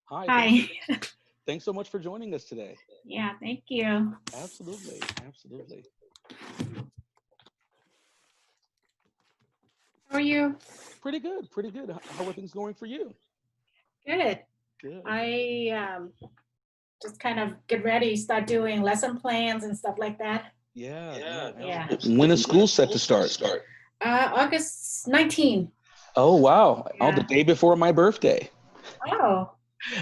Hi, Hi. thanks so much for joining us today. Yeah, thank you. Absolutely, absolutely. How are you? Pretty good, pretty good. How are things going for you? Good. Good. I just kind of get ready, start doing lesson plans and stuff like that. Yeah, no, Yeah. absolutely. When is school set to start? August 19. Oh, wow. Oh, the Yeah. day before my birthday. Oh.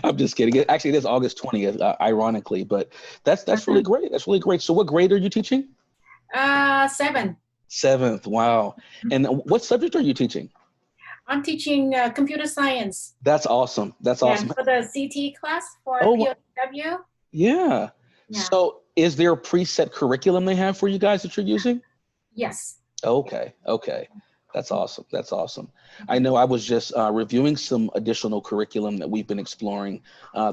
I'm just kidding. Actually, it is August 20th, ironically, but that's really Uh-huh. great. That's really great. So what grade are you teaching? 7. Seventh. Wow. And what subject are you teaching? I'm teaching computer science. That's awesome. That's Yeah, awesome. for the CT class for Oh, POW. yeah. Yeah. So is there a preset curriculum they have for you guys that you're using? Yes. Okay, okay. That's awesome. That's awesome. I know I was just reviewing some additional curriculum that we've been exploring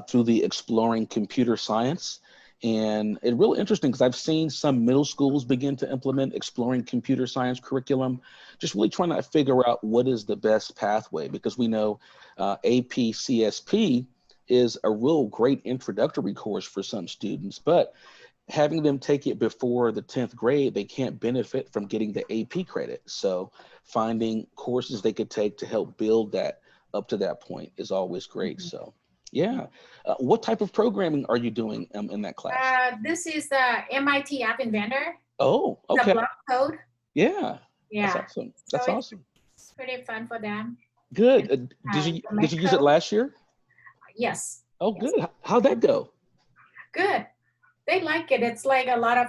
through the Exploring Computer Science. And it's really interesting because I've seen some middle schools begin to implement Exploring Computer Science curriculum, just really trying to figure out what is the best pathway because we know AP is a real great introductory course for some students, but having them take it before the 10th grade, they can't benefit from getting the AP credit. So finding courses they could take to help build that up to that point is always great. Mhm. So yeah. What type of programming are you doing in that class? This is the MIT App Inventor. Oh, It's a okay. block code. Yeah. That's Yeah. awesome. So That's it's awesome. pretty fun for them. And Good. the Did main you use it code. last year? Yes. Oh, Yes. good. How'd that go? Good. They like it. It's like a lot of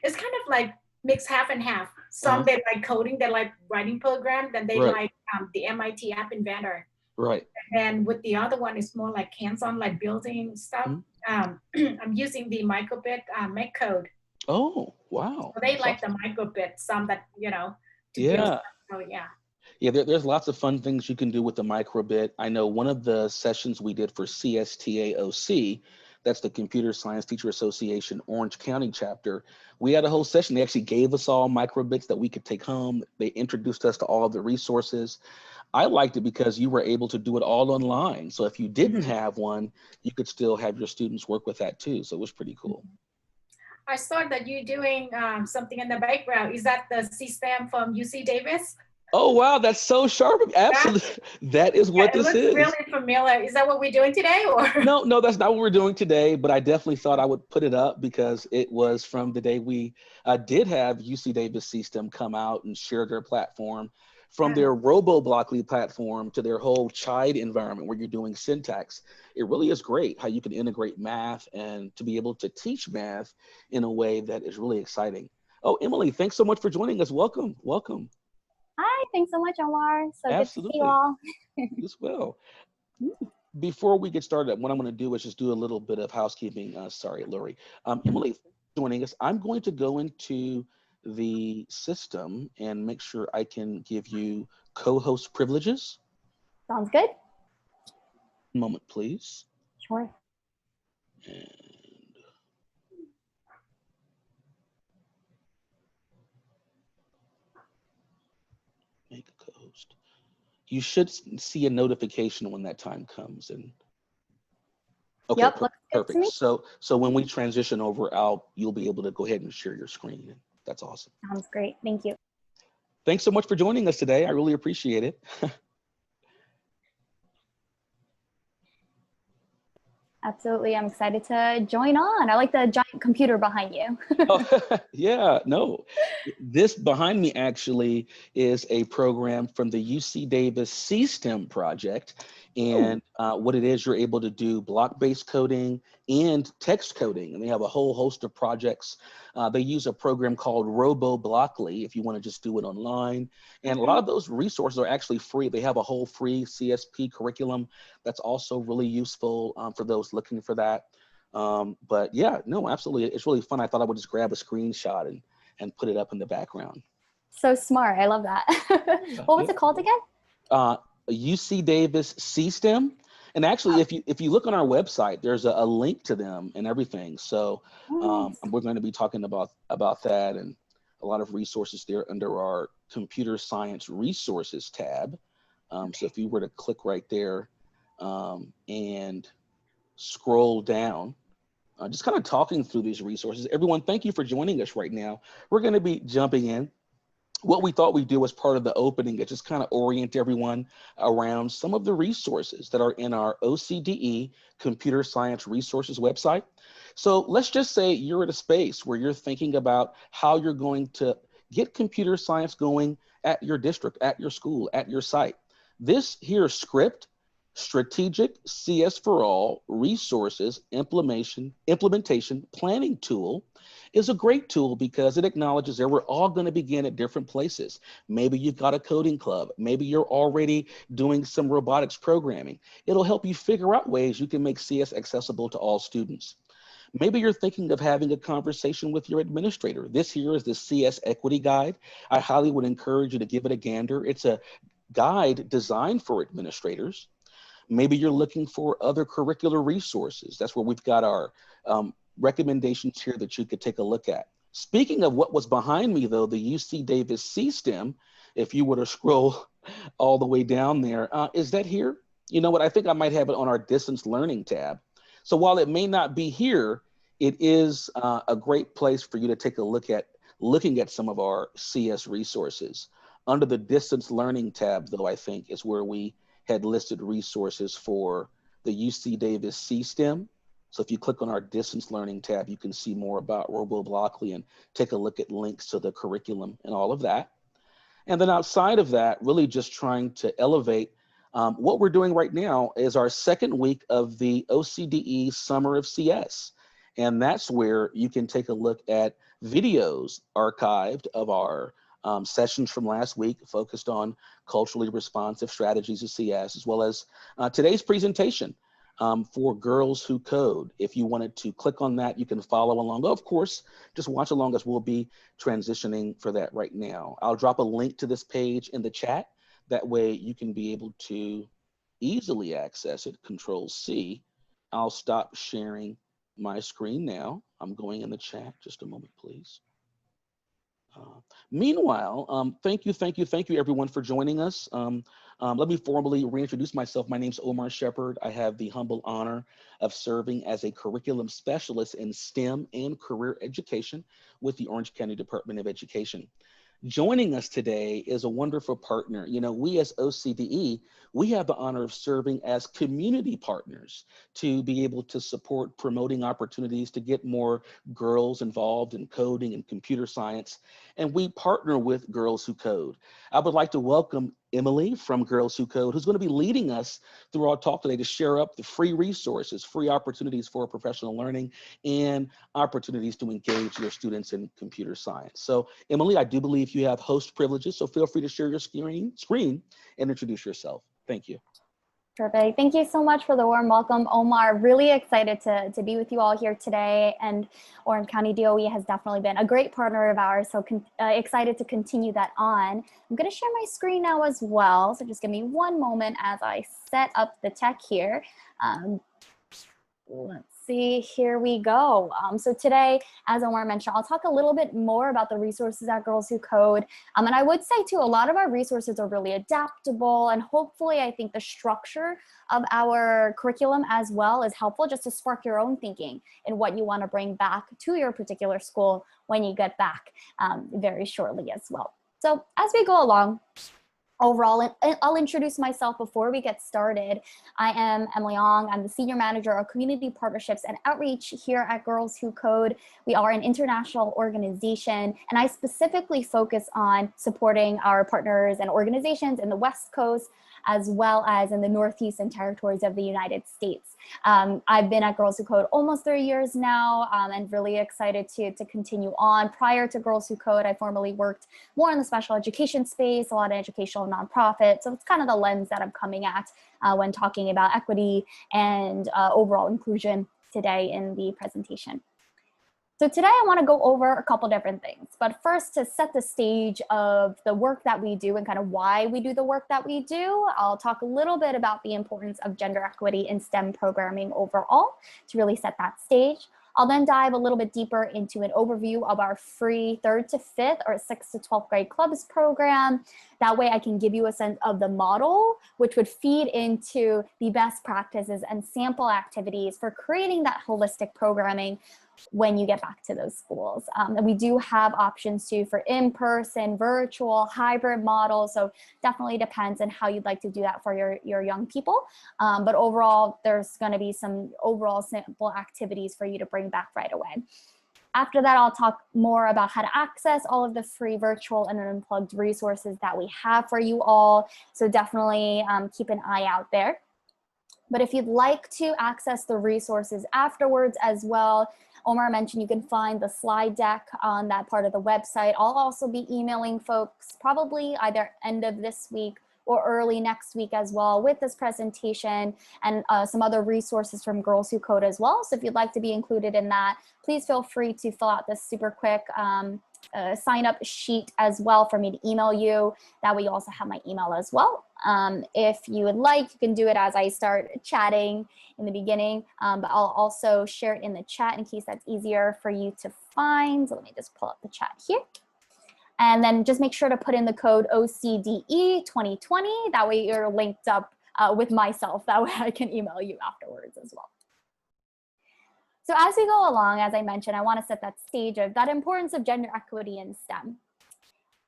it's kind of like mixed half and half. Uh-huh. Some they like coding, they like writing program, then they Right. like the MIT App Inventor. Right. And with the other one, it's more like hands-on, like building stuff. Mhm. I'm using the microbit make code. Oh, wow. So they That's like the awesome. microbit, some that to build Yeah. stuff. So yeah. Yeah, there's lots of fun things you can do with the microbit. I know one of the sessions we did for CSTAOC, that's the Computer Science Teacher Association Orange County chapter. We had a whole session. They actually gave us all microbits that we could take home. They introduced us to all of the resources. I liked it because you were able to do it all online. So if you didn't have one, you could still have your students work with that too. So it was pretty cool. I saw that you're doing something in the background. Is that the system from UC Davis? Oh, wow, that's so sharp. That, Absolutely. That is yeah, what it this looks is. really familiar. Is that what we're doing today, or? No, no, that's not what we're doing today, but I definitely thought I would put it up because it was from the day we did have UC Davis System come out and share their platform from their RoboBlockly platform to their whole CHIDE environment where you're doing syntax. It really is great how you can integrate math and to be able to teach math in a way that is really exciting. Oh, Emily, thanks so much for joining us. Welcome, welcome. Hi, thanks so much, Omar. So good to see you Absolutely. all. You as well. Before we get started, what I'm going to do is just do a little bit of housekeeping. Sorry, Lori. Emily, thanks for joining us. I'm going to go into the system and make sure I can give you co-host privileges. Sounds good? One moment, please. Sure. And make a co-host. You should see a notification when that time comes. And okay, Yep, looks good to perfect. me. So when we transition over out, you'll be able to go ahead and share your screen. That's awesome. Sounds great. Thank you. Thanks so much for joining us today. I really appreciate it. Absolutely. I'm excited to join on. I like the giant computer behind you. Oh, yeah, no. This behind me actually is a program from the UC Davis C-STEM project. And what it is, you're able to do block-based coding and text coding. And they have a whole host of projects. They use a program called RoboBlockly if you want to just do it online. And a lot of those resources are actually free. They have a whole free CSP curriculum that's also really useful for those looking for that. But yeah, no, absolutely. It's really fun. I thought I would just grab a screenshot and put it up in the background. So smart. I love that. What was Yeah. it called again? UC Davis C-STEM. And actually, if you look on our website, there's a link to them and everything. So Nice. we're going to be talking about that and a lot of resources there under our computer science resources tab. So if you were to click right there and scroll down, just kind of talking through these resources. Everyone, thank you for joining us right now. We're going to be jumping in. What we thought we'd do as part of the opening is just kind of orient everyone around some of the resources that are in our OCDE Computer Science Resources website. So let's just say you're at a space where you're thinking about how you're going to get computer science going at your district, at your school, at your site. This here script, Strategic CS for All Resources Implementation Planning Tool, is a great tool because it acknowledges that we're all going to begin at different places. Maybe you've got a coding club. Maybe you're already doing some robotics programming. It'll help you figure out ways you can make CS accessible to all students. Maybe you're thinking of having a conversation with your administrator. This here is the CS Equity Guide. I highly would encourage you to give it a gander. It's a guide designed for administrators. Maybe you're looking for other curricular resources. That's where we've got our recommendations here that you could take a look at. Speaking of what was behind me though, the UC Davis C-STEM, if you were to scroll all the way down there, is that here? You know what, I think I might have it on our distance learning tab. So while it may not be here, it is a great place for you to take a look at looking at some of our CS resources. Under the distance learning tab though, I think is where we had listed resources for the UC Davis C-STEM. So if you click on our distance learning tab, you can see more about Robo Blockly and take a look at links to the curriculum and all of that. And then outside of that, really just trying to elevate what we're doing right now is our second week of the OCDE Summer of CS. And that's where you can take a look at videos archived of our sessions from last week focused on culturally responsive strategies of CS, as well as today's presentation for Girls Who Code. If you wanted to click on that, you can follow along. Of course, just watch along as we'll be transitioning for that right now. I'll drop a link to this page in the chat. That way you can be able to easily access it. Control C. I'll stop sharing my screen now. I'm going in the chat. Just a moment, please. Meanwhile, thank you everyone for joining us. Let me formally reintroduce myself. My name's Omar Shepard. I have the humble honor of serving as a curriculum specialist in STEM and career education with the Orange County Department of Education. Joining us today is a wonderful partner. You know, we as OCDE, we have the honor of serving as community partners to be able to support promoting opportunities to get more girls involved in coding and computer science. And we partner with Girls Who Code. I would like to welcome Emily from Girls Who Code, who's going to be leading us through our talk today to share up the free resources, free opportunities for professional learning, and opportunities to engage your students in computer science. So Emily, I do believe you have host privileges, so feel free to share your screen and introduce yourself. Thank you. Perfect. Thank you so much for the warm welcome, Omar. Really excited to be with you all here today. And Orange County DOE has definitely been a great partner of ours, so excited to continue that on. I'm going to share my screen now as well, so just give me one moment as I set up the tech here. Let's see, here we go. So today, as Omar mentioned, I'll talk a little bit more about the resources at Girls Who Code. And I would say too, a lot of our resources are really adaptable, and hopefully I think the structure of our curriculum as well is helpful just to spark your own thinking in what you want to bring back to your particular school when you get back very shortly as well. So as we go along, overall, I'll introduce myself before we get started. I am Emily Ong. I'm the Senior Manager of Community Partnerships and Outreach here at Girls Who Code. We are an international organization, and I specifically focus on supporting our partners and organizations in the West Coast, as well as in the Northeast and territories of the United States. I've been at Girls Who Code almost 3 years now, and really excited to continue on. Prior to Girls Who Code, I formerly worked more in the special education space, a lot of educational nonprofits. So it's kind of the lens that I'm coming at when talking about equity and overall inclusion today in the presentation. So today I want to go over a couple different things, but first, to set the stage of the work that we do and kind of why we do the work that we do, I'll talk a little bit about the importance of gender equity in STEM programming overall to really set that stage. I'll then dive a little bit deeper into an overview of our free 3rd to 5th or 6th to 12th grade clubs program. That way I can give you a sense of the model, which would feed into the best practices and sample activities for creating that holistic programming when you get back to those schools. And we do have options too for in-person, virtual, hybrid models. So definitely depends on how you'd like to do that for your young people. But overall, there's going to be some overall sample activities for you to bring back right away. After that, I'll talk more about how to access all of the free virtual and unplugged resources that we have for you all. So definitely keep an eye out there. But if you'd like to access the resources afterwards as well, Omar mentioned you can find the slide deck on that part of the website. I'll also be emailing folks probably either end of this week or early next week as well with this presentation and some other resources from Girls Who Code as well. So if you'd like to be included in that, please feel free to fill out this super quick sign up sheet as well for me to email you. That way you also have my email as well. If you would like, you can do it as I start chatting in the beginning, but I'll also share it in the chat in case that's easier for you to find. So let me just pull up the chat here. And then just make sure to put in the code OCDE 2020. That way you're linked up with myself. That way I can email you afterwards as well. So as we go along, as I mentioned, I want to set that stage of that importance of gender equity in STEM.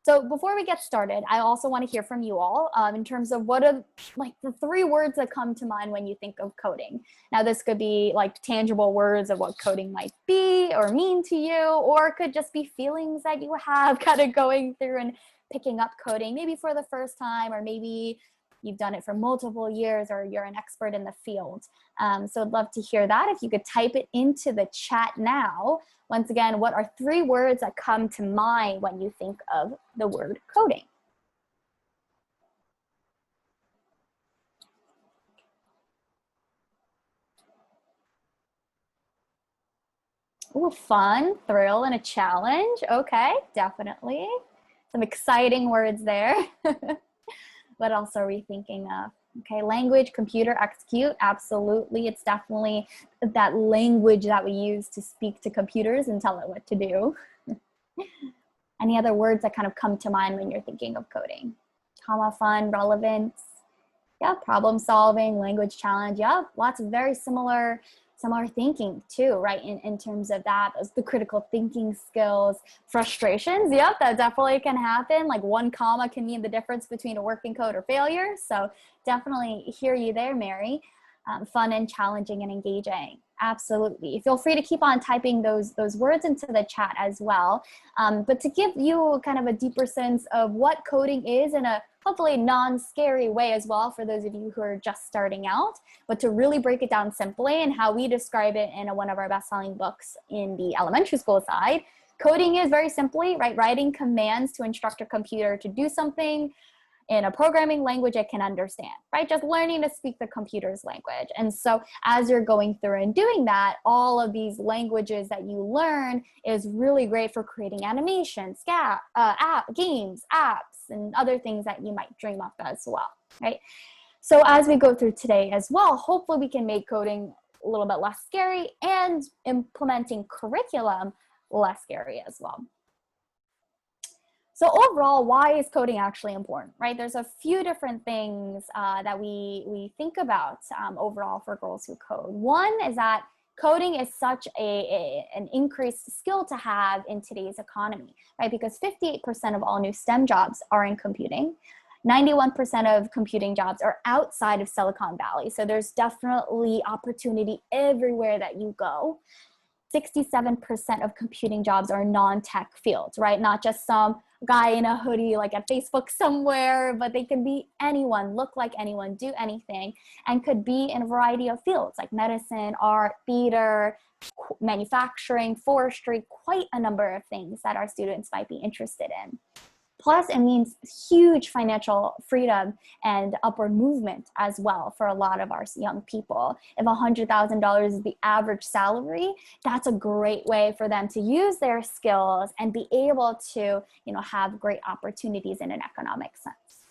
So before we get started, I also want to hear from you all in terms of what are like the 3 words that come to mind when you think of coding. Now, this could be like tangible words of what coding might be or mean to you, or it could just be feelings that you have kind of going through and picking up coding, maybe for the first time, or maybe you've done it for multiple years, or you're an expert in the field. So I'd love to hear that. If you could type it into the chat now. Once again, what are 3 words that come to mind when you think of the word coding? Ooh, fun, thrill, and a challenge. Okay, definitely. Some exciting words there. What else are we thinking of? Okay, language, computer, execute, absolutely. It's definitely that language that we use to speak to computers and tell it what to do. Any other words that kind of come to mind when you're thinking of coding? Comma, fun, relevance, yeah, problem solving, language challenge, yeah, lots of very similar thinking too, right? In terms of that, the critical thinking skills, frustrations, yep, that definitely can happen. Like 1 comma can mean the difference between a working code or failure. So definitely hear you there, Mary. Fun and challenging and engaging. Absolutely. Feel free to keep on typing those words into the chat as well. But to give you kind of a deeper sense of what coding is in a hopefully non-scary way as well for those of you who are just starting out, but to really break it down simply and how we describe it in one of our best-selling books in the elementary school side, coding is very simply, right, writing commands to instruct a computer to do something in a programming language it can understand, right? Just learning to speak the computer's language. And so as you're going through and doing that, all of these languages that you learn is really great for creating animations, games, apps, and other things that you might dream up as well, right? So as we go through today as well, hopefully we can make coding a little bit less scary and implementing curriculum less scary as well. So overall, why is coding actually important, right? There's a few different things that we think about overall for Girls Who Code. One is that coding is such an increased skill to have in today's economy, right? Because 58% of all new STEM jobs are in computing. 91% of computing jobs are outside of Silicon Valley. So there's definitely opportunity everywhere that you go. 67% of computing jobs are non-tech fields, right? Not just some guy in a hoodie like at Facebook somewhere, but they can be anyone, look like anyone, do anything, and could be in a variety of fields like medicine, art, theater, manufacturing, forestry, quite a number of things that our students might be interested in. Plus, it means huge financial freedom and upward movement as well for a lot of our young people. If $100,000 is the average salary, that's a great way for them to use their skills and be able to, have great opportunities in an economic sense.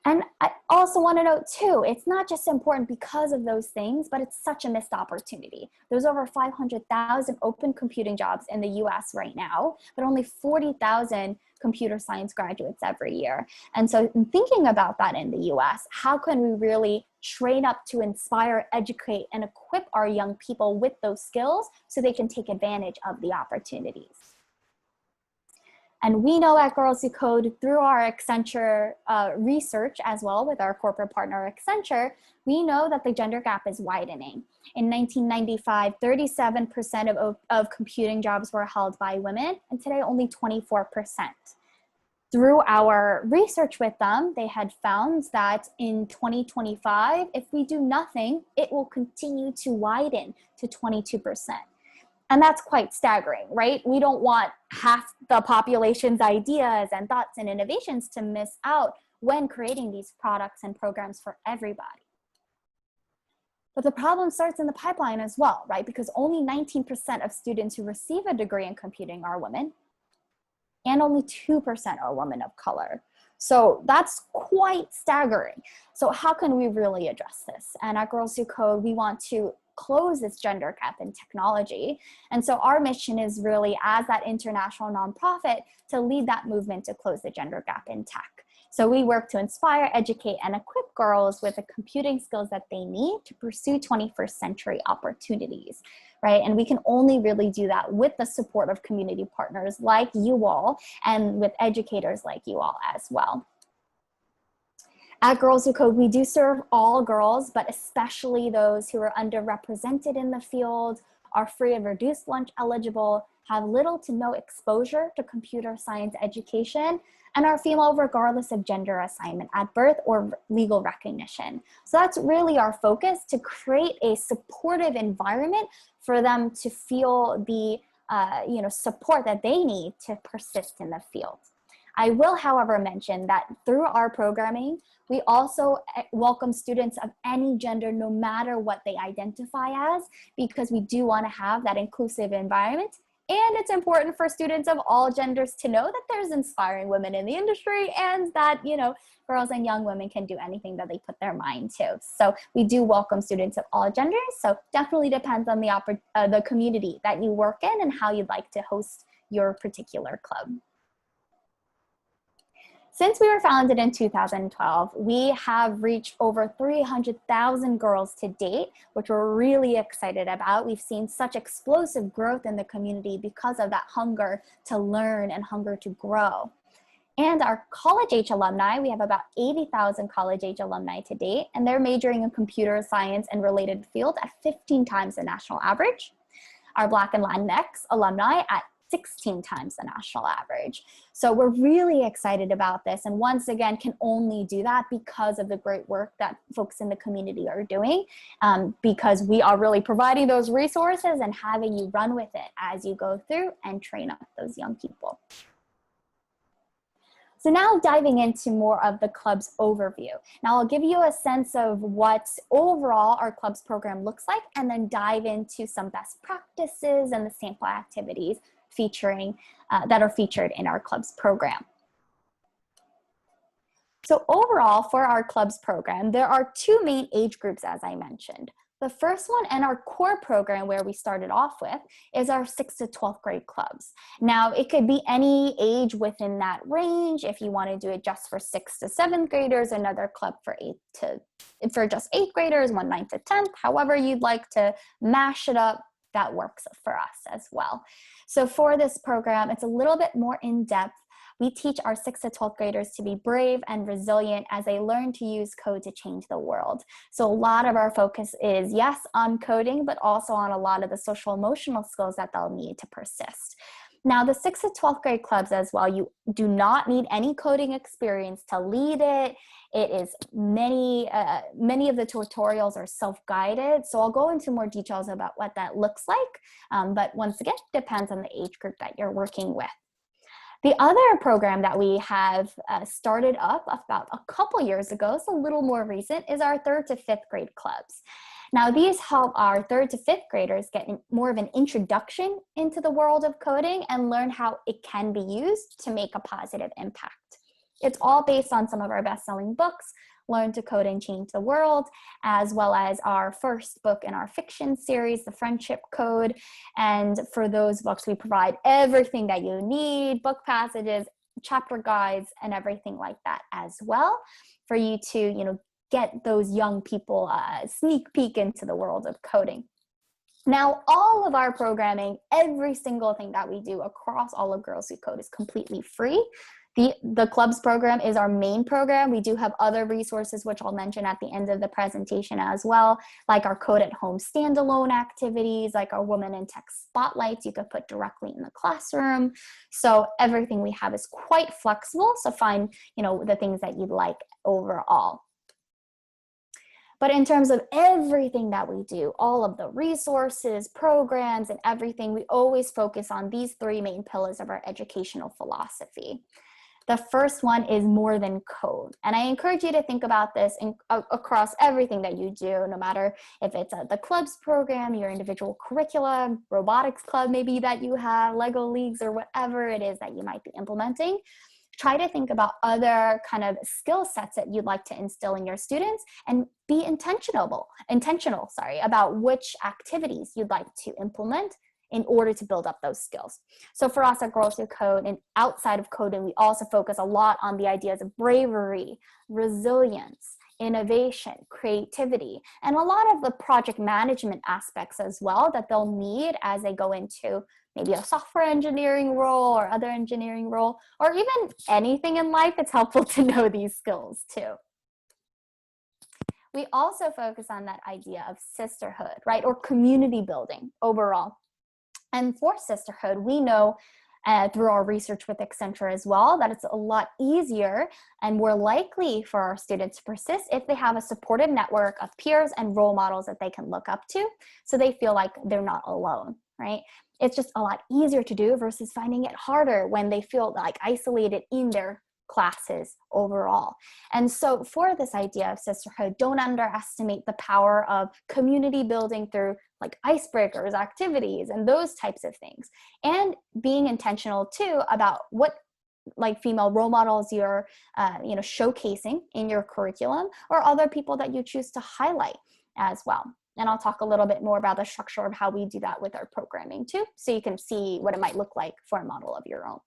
And I also want to note too, it's not just important because of those things, but it's such a missed opportunity. There's over 500,000 open computing jobs in the US right now, but only 40,000 computer science graduates every year. And so in thinking about that in the US, how can we really train up to inspire, educate, and equip our young people with those skills so they can take advantage of the opportunities? And we know at Girls Who Code, through our Accenture research as well with our corporate partner Accenture, we know that the gender gap is widening. In 1995, 37% of computing jobs were held by women, and today only 24%. Through our research with them, they had found that in 2025, if we do nothing, it will continue to widen to 22%. And that's quite staggering, right? We don't want half the population's ideas and thoughts and innovations to miss out when creating these products and programs for everybody. But the problem starts in the pipeline as well, right? Because only 19% of students who receive a degree in computing are women, and only 2% are women of color. So that's quite staggering. So how can we really address this? And at Girls Who Code, we want to close this gender gap in technology. And so our mission is really, as that international nonprofit, to lead that movement to close the gender gap in tech. So we work to inspire, educate, and equip girls with the computing skills that they need to pursue 21st century opportunities, right? And we can only really do that with the support of community partners like you all and with educators like you all as well. At Girls Who Code, we do serve all girls, but especially those who are underrepresented in the field, are free and reduced lunch eligible, have little to no exposure to computer science education, and are female regardless of gender assignment at birth or legal recognition. So that's really our focus, to create a supportive environment for them to feel the support that they need to persist in the field. I will, however, mention that through our programming, we also welcome students of any gender, no matter what they identify as, because we do want to have that inclusive environment. And it's important for students of all genders to know that there's inspiring women in the industry, and that, girls and young women can do anything that they put their mind to. So we do welcome students of all genders. So definitely depends on the community that you work in and how you'd like to host your particular club. Since we were founded in 2012, we have reached over 300,000 girls to date, which we're really excited about. We've seen such explosive growth in the community because of that hunger to learn and hunger to grow. And our college-age alumni, we have about 80,000 college-age alumni to date, and they're majoring in computer science and related fields at 15 times the national average. Our Black and Latinx alumni at 16 times the national average. So we're really excited about this, and once again can only do that because of the great work that folks in the community are doing, because we are really providing those resources and having you run with it as you go through and train up those young people. So now diving into more of the club's overview. Now I'll give you a sense of what overall our club's program looks like, and then dive into some best practices and the sample activities that are featured in our club's program. So overall, for our club's program, there are two main age groups, as I mentioned. The first one, and our core program where we started off with, is our 6th to 12th grade clubs. Now, it could be any age within that range. If you want to do it just for 6th to 7th graders, another club for just 8th graders, one 9th to 10th, however you'd like to mash it up, that works for us as well. So for this program, it's a little bit more in-depth. We teach our 6th to 12th graders to be brave and resilient as they learn to use code to change the world. So a lot of our focus is, yes, on coding, but also on a lot of the social emotional skills that they'll need to persist. Now, the 6th to 12th grade clubs as well, you do not need any coding experience to lead it. It is many of the tutorials are self-guided. So I'll go into more details about what that looks like. But once again, depends on the age group that you're working with. The other program that we have started up about a couple years ago, so a little more recent, is our 3rd to 5th grade clubs. Now, these help our 3rd to 5th graders get more of an introduction into the world of coding and learn how it can be used to make a positive impact. It's all based on some of our best-selling books, Learn to Code and Change the World, as well as our first book in our fiction series, The Friendship Code. And for those books, we provide everything that you need, book passages, chapter guides, and everything like that as well, for you to, you know, get those young people a sneak peek into the world of coding. Now, all of our programming, every single thing that we do across all of Girls Who Code is completely free. The clubs program is our main program. We do have other resources, which I'll mention at the end of the presentation as well, like our Code at Home standalone activities, like our Women in Tech spotlights you could put directly in the classroom. So everything we have is quite flexible. So find, you know, the things that you'd like overall. But in terms of everything that we do, all of the resources, programs, and everything, we always focus on these three main pillars of our educational philosophy. The first one is more than code. And I encourage you to think about this across everything that you do, no matter if it's the clubs program, your individual curricula, robotics club maybe that you have, Lego leagues, or whatever it is that you might be implementing. Try to think about other kind of skill sets that you'd like to instill in your students, and be intentional about which activities you'd like to implement in order to build up those skills. So for us at Girls Who Code and outside of coding, we also focus a lot on the ideas of bravery, resilience, innovation, creativity, and a lot of the project management aspects as well that they'll need as they go into maybe a software engineering role or other engineering role, or even anything in life. It's helpful to know these skills too. We also focus on that idea of sisterhood, right? Or community building overall. And for sisterhood, we know through our research with Accenture as well, that it's a lot easier and more likely for our students to persist if they have a supportive network of peers and role models that they can look up to, so they feel like they're not alone, right? It's just a lot easier to do versus finding it harder when they feel like isolated in their classes overall. And so for this idea of sisterhood, don't underestimate the power of community building through like icebreakers, activities, and those types of things. And being intentional too about what like female role models you're showcasing in your curriculum, or other people that you choose to highlight as well. And I'll talk a little bit more about the structure of how we do that with our programming too, so you can see what it might look like for a model of your own.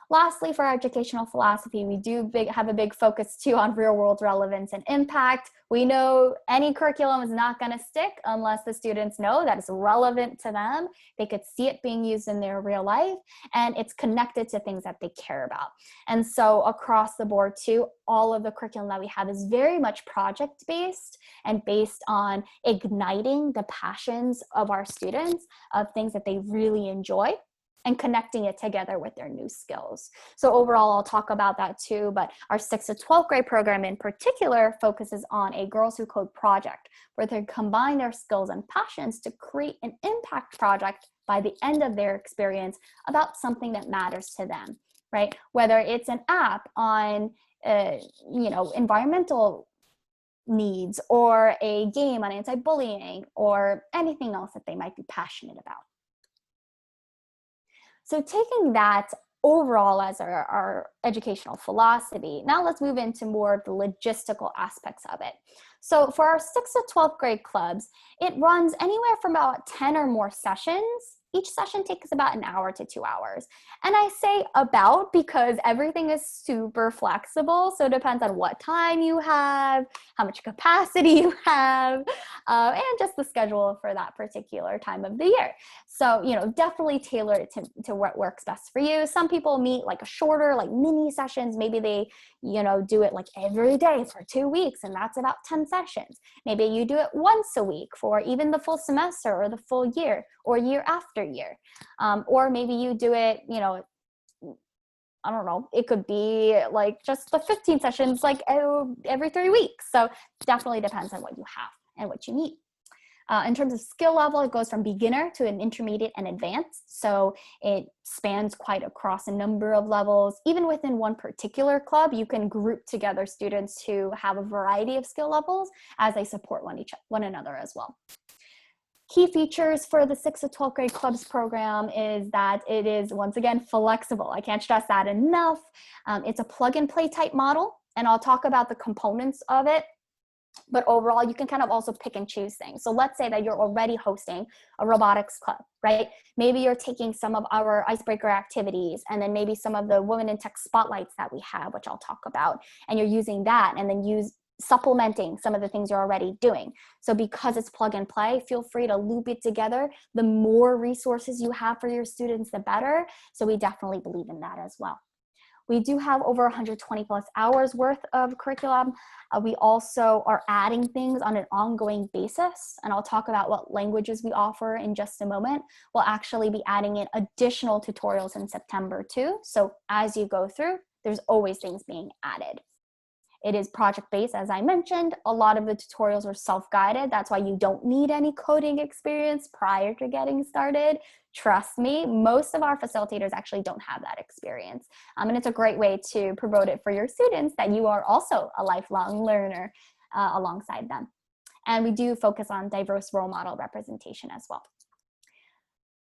Lastly, for our educational philosophy, we do have a big focus too on real world relevance and impact. We know any curriculum is not going to stick unless the students know that it's relevant to them. They could see it being used in their real life, and it's connected to things that they care about. And so across the board too, all of the curriculum that we have is very much project-based and based on igniting the passions of our students of things that they really enjoy, and connecting it together with their new skills. So overall, I'll talk about that too, but our 6th to 12th grade program in particular focuses on a Girls Who Code project, where they combine their skills and passions to create an impact project by the end of their experience about something that matters to them, right? Whether it's an app on, environmental needs, or a game on anti-bullying, or anything else that they might be passionate about. So taking that overall as our educational philosophy, now let's move into more of the logistical aspects of it. So for our 6th to 12th grade clubs, it runs anywhere from about 10 or more sessions. Each session takes about an hour to 2 hours. And I say about because everything is super flexible. So it depends on what time you have, how much capacity you have, and just the schedule for that particular time of the year. So, definitely tailor it to what works best for you. Some people meet like a shorter, like mini sessions. Maybe they, do it like every day for 2 weeks, and that's about 10 sessions. Maybe you do it once a week for even the full semester or the full year or year after year. Or maybe you do it, I don't know, it could be like just the 15 sessions like every 3 weeks. So definitely depends on what you have and what you need. In terms of skill level, it goes from beginner to an intermediate and advanced. So it spans quite across a number of levels. Even within one particular club, you can group together students who have a variety of skill levels as they support one another as well. Key features for the 6th to 12th grade clubs program is that it is, once again, flexible. I can't stress that enough. It's a plug and play type model, and I'll talk about the components of it. But overall, you can kind of also pick and choose things. So let's say that you're already hosting a robotics club, right? Maybe you're taking some of our icebreaker activities and then maybe some of the women in tech spotlights that we have, which I'll talk about, and you're using that and then supplementing some of the things you're already doing. So because it's plug and play, feel free to loop it together. The more resources you have for your students, the better. So we definitely believe in that as well. We do have over 120 plus hours worth of curriculum. We also are adding things on an ongoing basis, and I'll talk about what languages we offer in just a moment. We'll actually be adding in additional tutorials in September too. So as you go through, there's always things being added. It is project-based, as I mentioned. A lot of the tutorials are self-guided. That's why you don't need any coding experience prior to getting started. Trust me, most of our facilitators actually don't have that experience. And it's a great way to promote it for your students that you are also a lifelong learner alongside them. And we do focus on diverse role model representation as well.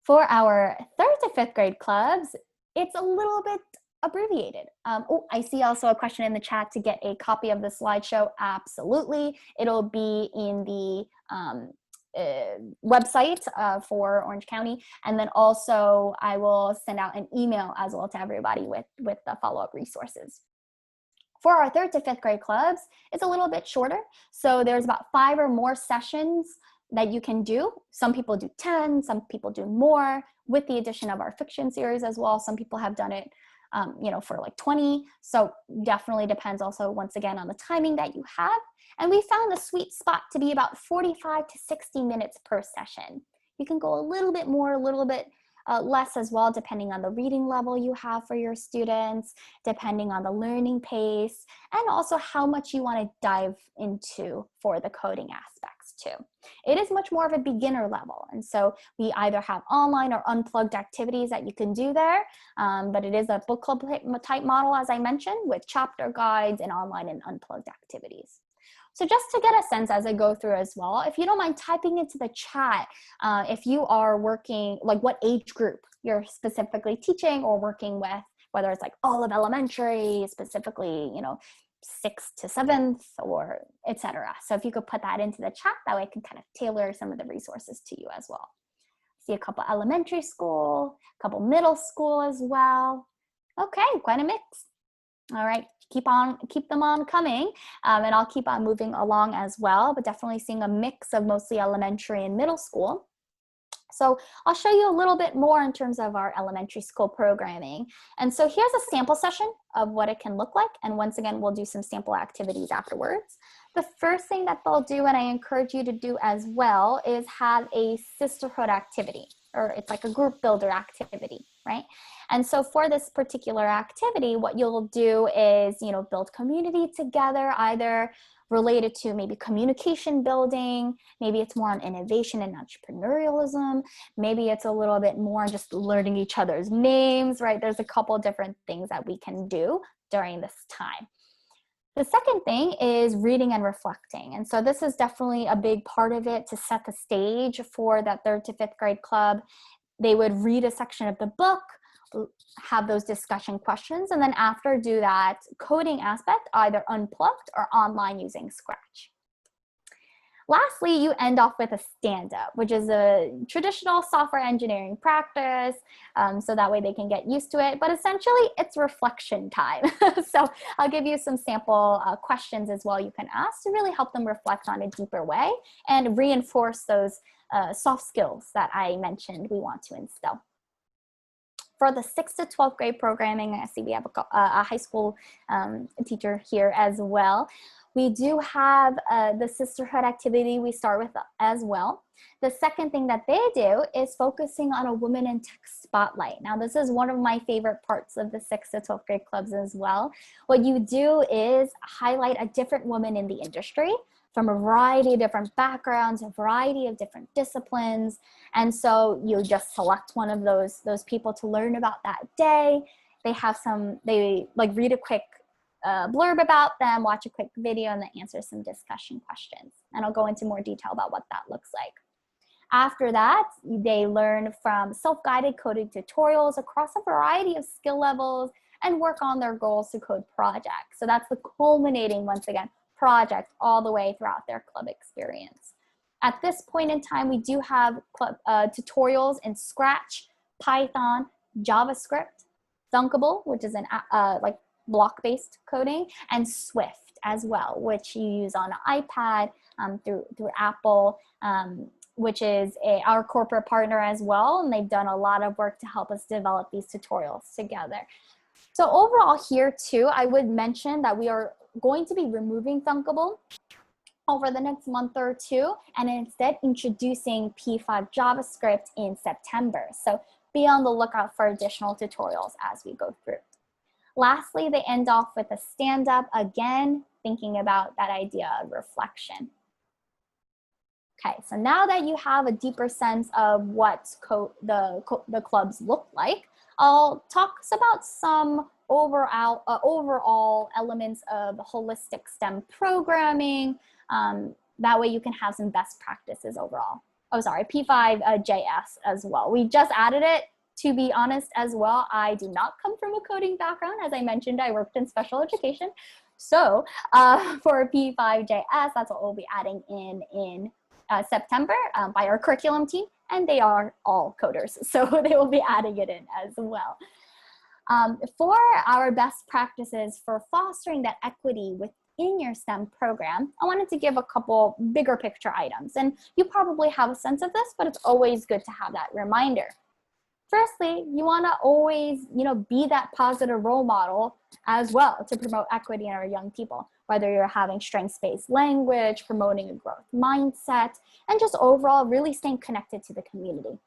For our 3rd to 5th grade clubs, it's a little bit abbreviated. I see also a question in the chat to get a copy of the slideshow. Absolutely. It'll be in the website for Orange County. And then also I will send out an email as well to everybody with the follow-up resources. For our 3rd to 5th grade clubs, it's a little bit shorter. So there's about 5 or more sessions that you can do. Some people do 10, some people do more, with the addition of our fiction series as well. Some people have done it for like 20. So definitely depends also, once again, on the timing that you have. And we found the sweet spot to be about 45 to 60 minutes per session. You can go a little bit more, a little bit less as well, depending on the reading level you have for your students, depending on the learning pace, and also how much you want to dive into for the coding aspects too. It is much more of a beginner level. And so we either have online or unplugged activities that you can do there, but it is a book club type model, as I mentioned, with chapter guides and online and unplugged activities. So just to get a sense as I go through as well, if you don't mind typing into the chat, if you are working, like what age group you're specifically teaching or working with, whether it's like all of elementary, specifically, 6th to 7th, or etc. So if you could put that into the chat, that way I can kind of tailor some of the resources to you as well. See a couple elementary school, a couple middle school as well. Okay, quite a mix. All right, keep them on coming, and I'll keep on moving along as well, but definitely seeing a mix of mostly elementary and middle school. So I'll show you a little bit more in terms of our elementary school programming. And so here's a sample session of what it can look like. And once again, we'll do some sample activities afterwards. The first thing that they'll do, and I encourage you to do as well, is have a sisterhood activity, or it's like a group builder activity, right? And so for this particular activity, what you'll do is, build community together, either related to maybe communication building, maybe it's more on innovation and entrepreneurialism, maybe it's a little bit more just learning each other's names, right? There's a couple different things that we can do during this time. The second thing is reading and reflecting. And so this is definitely a big part of it to set the stage for that 3rd to 5th grade club. They would read a section of the book, have those discussion questions, and then after do that coding aspect, either unplugged or online using Scratch. Lastly, you end off with a stand-up, which is a traditional software engineering practice, so that way they can get used to it. But essentially, it's reflection time. So I'll give you some sample questions as well you can ask to really help them reflect on a deeper way and reinforce those soft skills that I mentioned we want to instill. For the 6th to 12th grade programming, I see we have a high school teacher here as well. We do have the sisterhood activity we start with as well. The second thing that they do is focusing on a woman in tech spotlight. Now, this is one of my favorite parts of the 6th to 12th grade clubs as well. What you do is highlight a different woman in the industry from a variety of different backgrounds, a variety of different disciplines. And so you just select one of those people to learn about that day. They read a quick blurb about them, watch a quick video, and then answer some discussion questions. And I'll go into more detail about what that looks like. After that, they learn from self-guided coding tutorials across a variety of skill levels, and work on their Girls Who Code project. So that's the culminating, once again, project all the way throughout their club experience. At this point in time, we do have tutorials in Scratch, Python, JavaScript, Thunkable, which is an like block-based coding, and Swift as well, which you use on an iPad through Apple, which is our corporate partner as well, and they've done a lot of work to help us develop these tutorials together. So overall here too, I would mention that we are going to be removing Thunkable over the next month or two, and instead introducing P5 JavaScript in September. So be on the lookout for additional tutorials as we go through. Lastly, they end off with a stand-up, again, thinking about that idea of reflection. Okay, so now that you have a deeper sense of what the clubs look like, I'll talk about some overall elements of holistic STEM programming. That way you can have some best practices overall. Oh, sorry, P5JS as well. We just added it. To be honest as well, I do not come from a coding background. As I mentioned, I worked in special education. So for P5JS, that's what we'll be adding in September by our curriculum team, and they are all coders, so they will be adding it in as well. For our best practices for fostering that equity within your STEM program, I wanted to give a couple bigger picture items, and you probably have a sense of this, but it's always good to have that reminder. Firstly, you want to always, be that positive role model as well to promote equity in our young people, whether you're having strengths-based language, promoting a growth mindset, and just overall really staying connected to the community.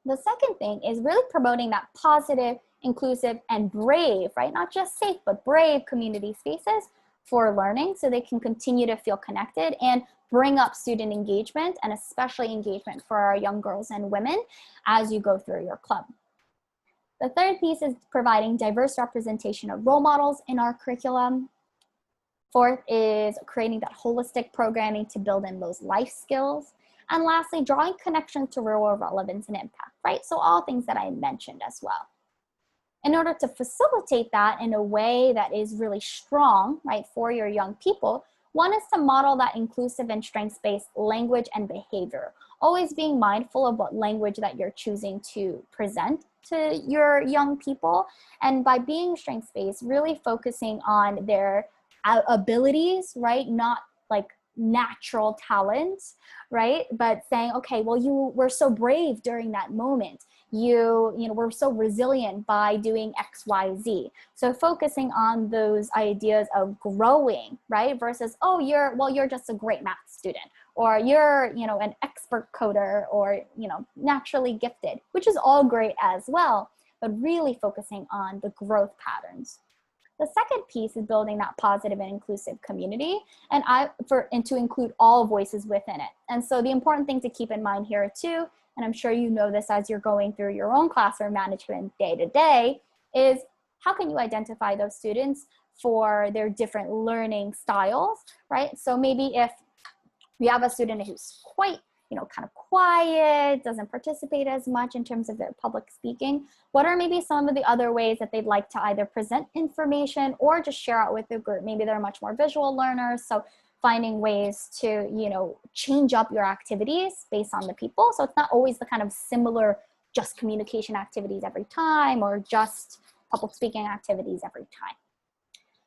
The second thing is really promoting that positive, inclusive, and brave, right? Not just safe, but brave community spaces for learning so they can continue to feel connected and bring up student engagement, and especially engagement for our young girls and women as you go through your club. The third piece is providing diverse representation of role models in our curriculum. Fourth is creating that holistic programming to build in those life skills. And lastly, drawing connections to real world relevance and impact, right? So all things that I mentioned as well. In order to facilitate that in a way that is really strong, right, for your young people, one is to model that inclusive and strengths-based language and behavior, always being mindful of what language that you're choosing to present to your young people. And by being strengths-based, really focusing on their abilities, right? Not like natural talents, right? But saying, okay, well, you were so brave during that moment. You were so resilient by doing X, Y, Z. So focusing on those ideas of growing, right? Versus, oh, you're just a great math student, or you're, an expert coder, or, naturally gifted, which is all great as well, but really focusing on the growth patterns. The second piece is building that positive and inclusive community, and to include all voices within it. And so the important thing to keep in mind here too, and I'm sure you know this as you're going through your own classroom management day to day, is how can you identify those students for their different learning styles, right? So maybe if you have a student who's quite kind of quiet, doesn't participate as much in terms of their public speaking, what are maybe some of the other ways that they'd like to either present information or just share out with the group? Maybe they're much more visual learners, so finding ways to, change up your activities based on the people. So it's not always the kind of similar just communication activities every time, or just public speaking activities every time.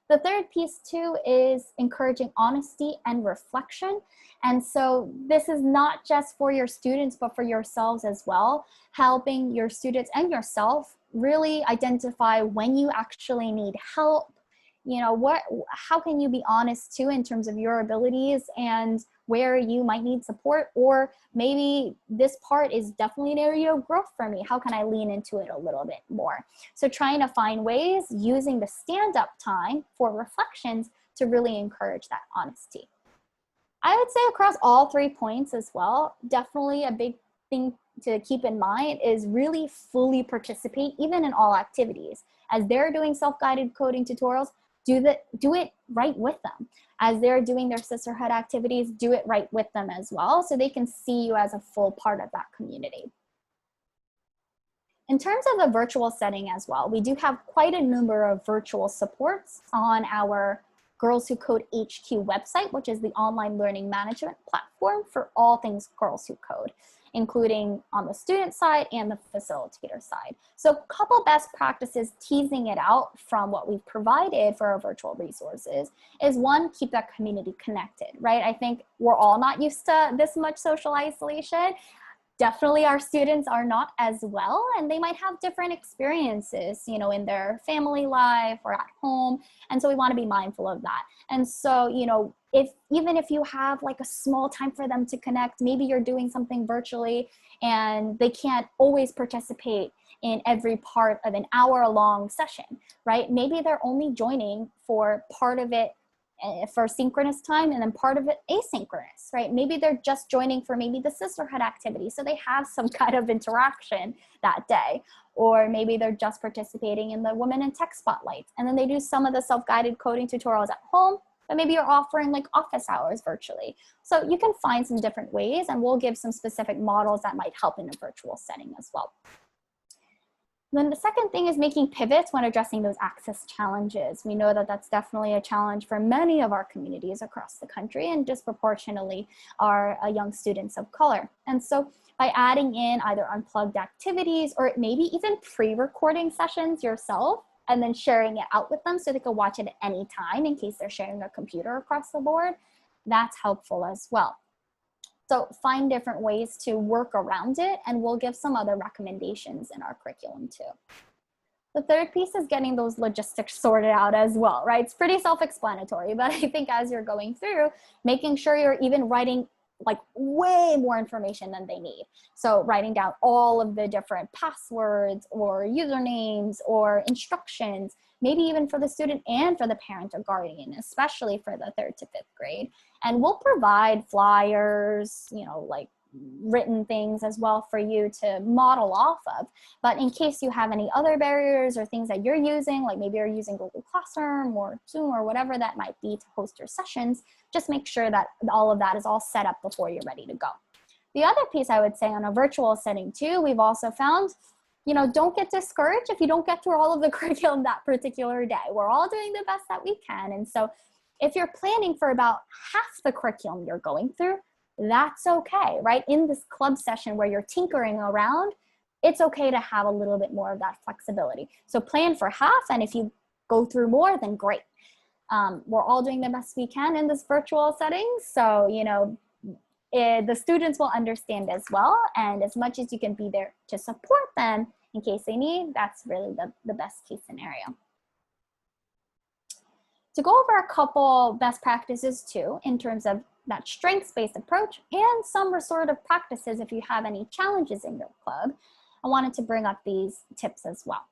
The third piece too is encouraging honesty and reflection. And so this is not just for your students, but for yourselves as well, helping your students and yourself really identify when you actually need help. How can you be honest too in terms of your abilities and where you might need support, or maybe this part is definitely an area of growth for me. How can I lean into it a little bit more? So trying to find ways using the stand-up time for reflections to really encourage that honesty. I would say across all 3 points as well, definitely a big thing to keep in mind is really fully participate even in all activities. As they're doing self-guided coding tutorials, do it right with them. As they're doing their sisterhood activities, do it right with them as well, so they can see you as a full part of that community. In terms of the virtual setting as well, we do have quite a number of virtual supports on our Girls Who Code HQ website, which is the online learning management platform for all things Girls Who Code, including on the student side and the facilitator side. So a couple best practices teasing it out from what we've provided for our virtual resources is one, keep that community connected, right? I think we're all not used to this much social isolation. Definitely our students are not as well, and they might have different experiences, you know, in their family life or at home. And so we want to be mindful of that. And so, you know, even if you have like a small time for them to connect, maybe you're doing something virtually and they can't always participate in every part of an hour-long session, right? Maybe they're only joining for part of it for synchronous time and then part of it asynchronous, right? Maybe they're just joining for maybe the Sisterhood Activity, so they have some kind of interaction that day. Or maybe they're just participating in the Women in Tech Spotlight, and then they do some of the self-guided coding tutorials at home, but maybe you're offering like office hours virtually. So you can find some different ways, and we'll give some specific models that might help in a virtual setting as well. Then the second thing is making pivots when addressing those access challenges. We know that that's definitely a challenge for many of our communities across the country, and disproportionately our young students of color. And so by adding in either unplugged activities or maybe even pre-recording sessions yourself and then sharing it out with them so they can watch it at any time in case they're sharing their computer across the board, that's helpful as well. So find different ways to work around it, and we'll give some other recommendations in our curriculum too. The third piece is getting those logistics sorted out as well, right? It's pretty self-explanatory, but I think as you're going through, making sure you're even writing like way more information than they need. So writing down all of the different passwords or usernames or instructions, maybe even for the student and for the parent or guardian, especially for the 3rd to 5th grade. And we'll provide flyers, you know, like written things as well for you to model off of. But in case you have any other barriers or things that you're using, like maybe you're using Google Classroom or Zoom or whatever that might be to host your sessions, just make sure that all of that is all set up before you're ready to go. The other piece I would say on a virtual setting too, we've also found, you know, don't get discouraged if you don't get through all of the curriculum that particular day. We're all doing the best that we can. And so if you're planning for about half the curriculum you're going through, that's okay, right? In this club session where you're tinkering around, it's okay to have a little bit more of that flexibility. So plan for half, and if you go through more, then great. We're all doing the best we can in this virtual setting. So, you know, the students will understand as well. And as much as you can be there to support them in case they need, that's really the best case scenario. To go over a couple best practices too, in terms of that strengths-based approach and some restorative practices if you have any challenges in your club, I wanted to bring up these tips as well.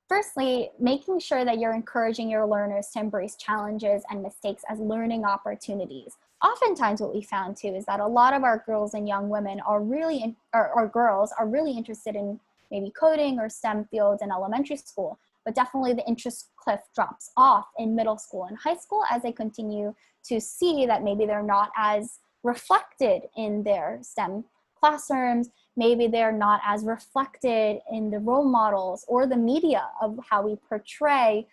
Firstly, making sure that you're encouraging your learners to embrace challenges and mistakes as learning opportunities. Oftentimes what we found too is that a lot of our girls and young women are really, or girls are really interested in maybe coding or STEM fields in elementary school, but definitely the interest cliff drops off in middle school and high school as they continue to see that maybe they're not as reflected in their STEM classrooms, maybe they're not as reflected in the role models or the media of how we portray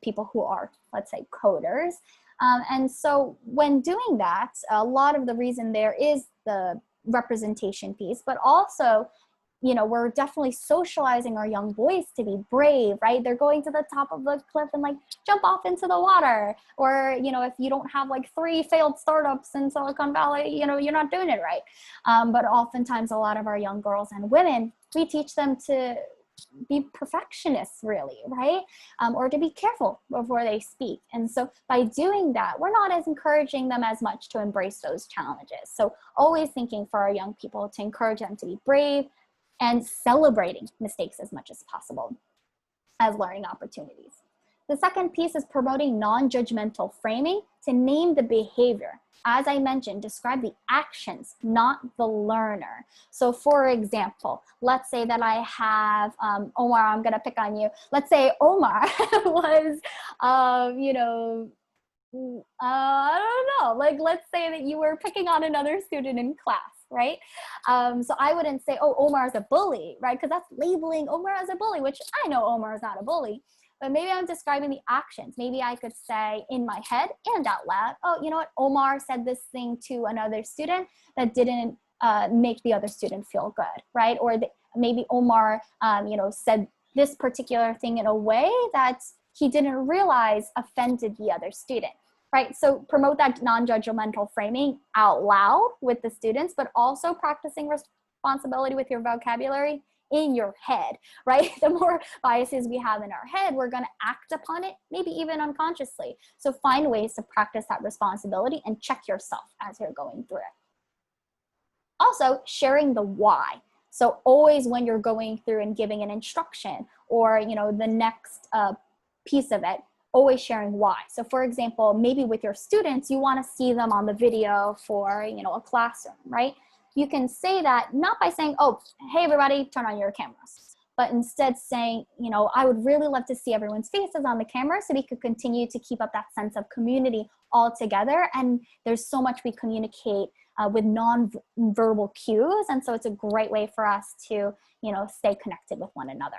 people who are, let's say, coders. And so when doing that, a lot of the reason there is the representation piece, but also, you know, we're definitely socializing our young boys to be brave, right? They're going to the top of the cliff and like jump off into the water. Or, you know, if you don't have like 3 failed startups in Silicon Valley, you know, you're not doing it right. But oftentimes a lot of our young girls and women, we teach them to be perfectionists really, right? Or to be careful before they speak. And so by doing that, we're not as encouraging them as much to embrace those challenges. So always thinking for our young people to encourage them to be brave, and celebrating mistakes as much as possible as learning opportunities. The second piece is promoting non-judgmental framing to name the behavior. As I mentioned, describe the actions, not the learner. So for example, let's say that I have, Omar, I'm gonna pick on you. Let's say Omar was, you know, I don't know, like let's say that you were picking on another student in class. right? So I wouldn't say, oh, Omar is a bully, right? Because that's labeling Omar as a bully, which I know Omar is not a bully. But maybe I'm describing the actions. Maybe I could say in my head and out loud, oh, you know what? Omar said this thing to another student that didn't make the other student feel good, right? Or maybe Omar, said this particular thing in a way that he didn't realize offended the other student, right? So promote that non-judgmental framing out loud with the students, but also practicing responsibility with your vocabulary in your head, right? The more biases we have in our head, we're going to act upon it, maybe even unconsciously. So find ways to practice that responsibility and check yourself as you're going through it. Also, sharing the why. So always when you're going through and giving an instruction or, the next piece of it, always sharing why. So for example, maybe with your students, you want to see them on the video for, a classroom, right? You can say that not by saying, oh, hey, everybody, turn on your cameras, but instead saying, I would really love to see everyone's faces on the camera so we could continue to keep up that sense of community all together. And there's so much we communicate with non-verbal cues. And so it's a great way for us to, stay connected with one another.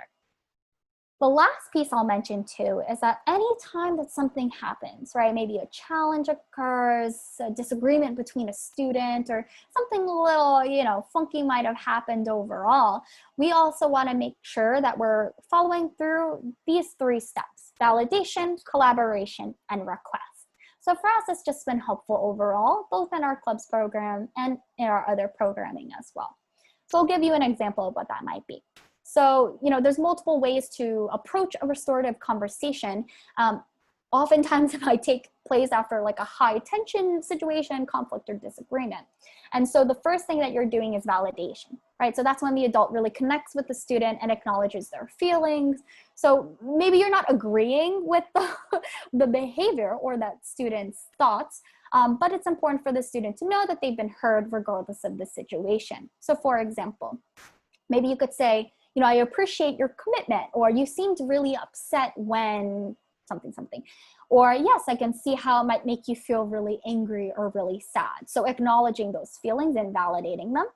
The last piece I'll mention too is that anytime that something happens, right, maybe a challenge occurs, a disagreement between a student or something a little, funky might have happened overall, we also want to make sure that we're following through these 3 steps: validation, collaboration, and request. So for us, it's just been helpful overall, both in our clubs program and in our other programming as well. So I'll give you an example of what that might be. So, there's multiple ways to approach a restorative conversation. Oftentimes it might take place after like a high tension situation, conflict, or disagreement. And so the first thing that you're doing is validation, right? So that's when the adult really connects with the student and acknowledges their feelings. So maybe you're not agreeing with the behavior or that student's thoughts, but it's important for the student to know that they've been heard regardless of the situation. So for example, maybe you could say, I appreciate your commitment, or you seemed really upset when something. Or yes, I can see how it might make you feel really angry or really sad. So acknowledging those feelings and validating them.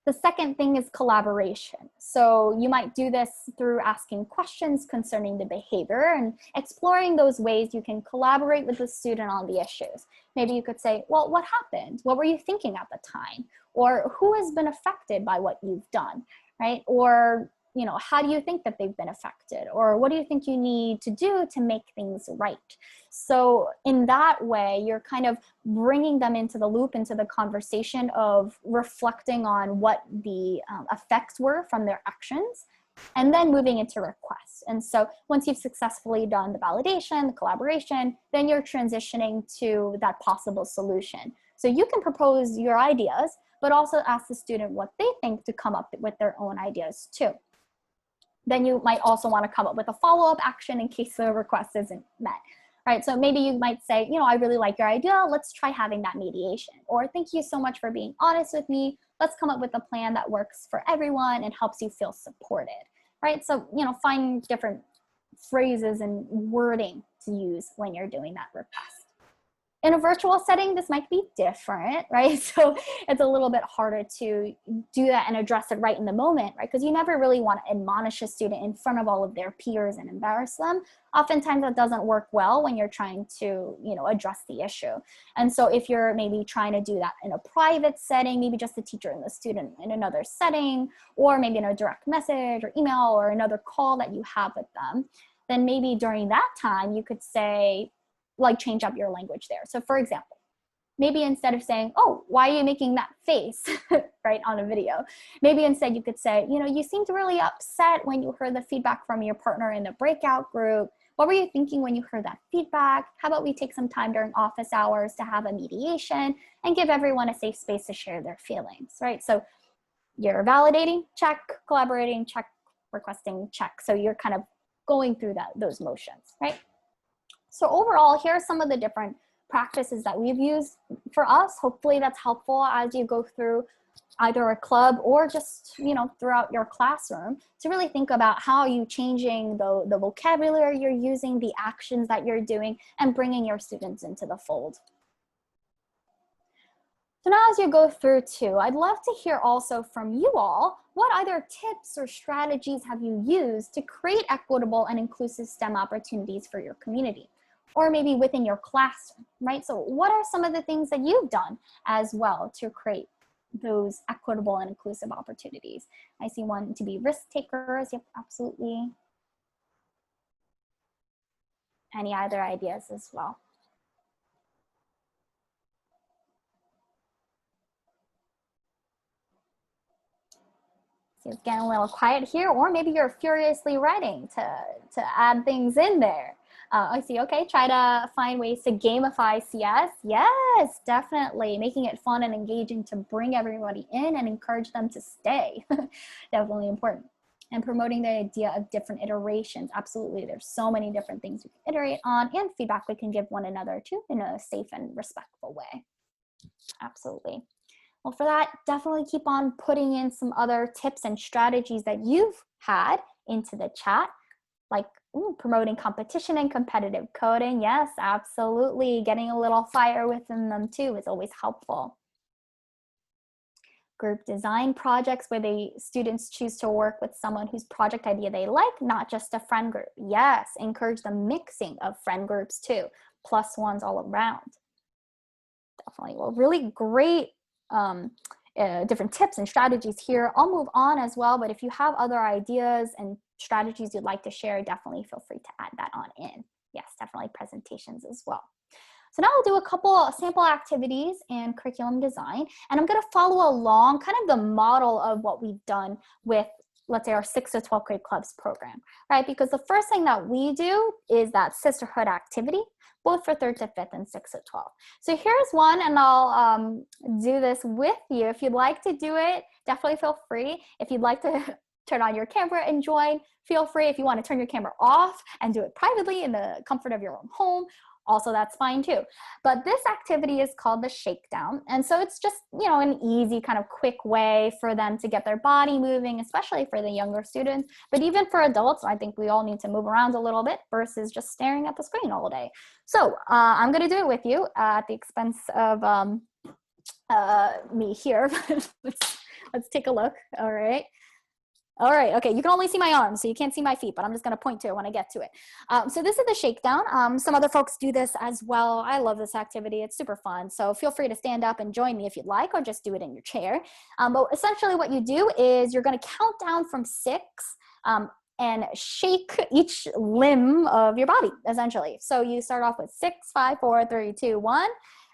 The second thing is collaboration. So you might do this through asking questions concerning the behavior and exploring those ways you can collaborate with the student on the issues. Maybe you could say, well, what happened? What were you thinking at the time? Or who has been affected by what you've done? Right? Or, how do you think that they've been affected? Or what do you think you need to do to make things right? So in that way, you're kind of bringing them into the loop, into the conversation of reflecting on what the effects were from their actions, and then moving into requests. And so once you've successfully done the validation, the collaboration, then you're transitioning to that possible solution. So you can propose your ideas, but also ask the student what they think to come up with their own ideas too. Then you might also want to come up with a follow-up action in case the request isn't met, right? So maybe you might say, I really like your idea. Let's try having that mediation. Or thank you so much for being honest with me. Let's come up with a plan that works for everyone and helps you feel supported, right? So, find different phrases and wording to use when you're doing that request. In a virtual setting, this might be different, right? So it's a little bit harder to do that and address it right in the moment, right? Because you never really want to admonish a student in front of all of their peers and embarrass them. Oftentimes that doesn't work well when you're trying to, address the issue. And so if you're maybe trying to do that in a private setting, maybe just the teacher and the student in another setting, or maybe in a direct message or email or another call that you have with them, then maybe during that time you could say, change up your language there. So for example, maybe instead of saying, oh, why are you making that face, right, on a video? Maybe instead you could say, you seemed really upset when you heard the feedback from your partner in the breakout group. What were you thinking when you heard that feedback? How about we take some time during office hours to have a mediation and give everyone a safe space to share their feelings, right? So you're validating, check, collaborating, check, requesting, check. So you're kind of going through those motions, right? So overall, here are some of the different practices that we've used for us. Hopefully that's helpful as you go through either a club or just, throughout your classroom to really think about how you changing the vocabulary you're using, the actions that you're doing, and bringing your students into the fold. So now as you go through too, I'd love to hear also from you all, what other tips or strategies have you used to create equitable and inclusive STEM opportunities for your community? Or maybe within your classroom, right? So what are some of the things that you've done as well to create those equitable and inclusive opportunities? I see one to be risk takers. Yep, absolutely. Any other ideas as well? So it's getting a little quiet here, or maybe you're furiously writing to add things in there. I see, okay, try to find ways to gamify CS. Yes, definitely. Making it fun and engaging to bring everybody in and encourage them to stay. Definitely important. And promoting the idea of different iterations. Absolutely, there's so many different things we can iterate on, and feedback we can give one another too in a safe and respectful way. Absolutely. Well, for that, definitely keep on putting in some other tips and strategies that you've had into the chat, like promoting competition and competitive coding. Yes, absolutely. Getting a little fire within them too is always helpful. Group design projects where the students choose to work with someone whose project idea they like, not just a friend group. Yes, encourage the mixing of friend groups too, plus ones all around. Definitely. Well, really great different tips and strategies here. I'll move on as well, but if you have other ideas and strategies you'd like to share, definitely feel free to add that on in. Yes, definitely presentations as well. So now I'll do a couple sample activities and curriculum design, and I'm going to follow along kind of the model of what we've done with, let's say, our 6th to 12th grade clubs program, right? Because the first thing that we do is that sisterhood activity, both for 3rd to 5th and 6th to 12th. So here's one, and I'll do this with you. If you'd like to do it, definitely feel free. If you'd like to turn on your camera and join, feel free. If you want to turn your camera off and do it privately in the comfort of your own home, also that's fine too. But this activity is called the shakedown. And so it's just, you know, an easy kind of quick way for them to get their body moving, especially for the younger students. But even for adults, I think we all need to move around a little bit versus just staring at the screen all day. So I'm going to do it with you at the expense of me here. let's take a look. All right. All right, okay, you can only see my arms, so you can't see my feet, but I'm just gonna point to it when I get to it. So this is the shakedown. Some other folks do this as well. I love this activity, it's super fun. So feel free to stand up and join me if you'd like, or just do it in your chair. But essentially what you do is you're gonna count down from 6 and shake each limb of your body, essentially. So you start off with 6, 5, 4, 3, 2, 1.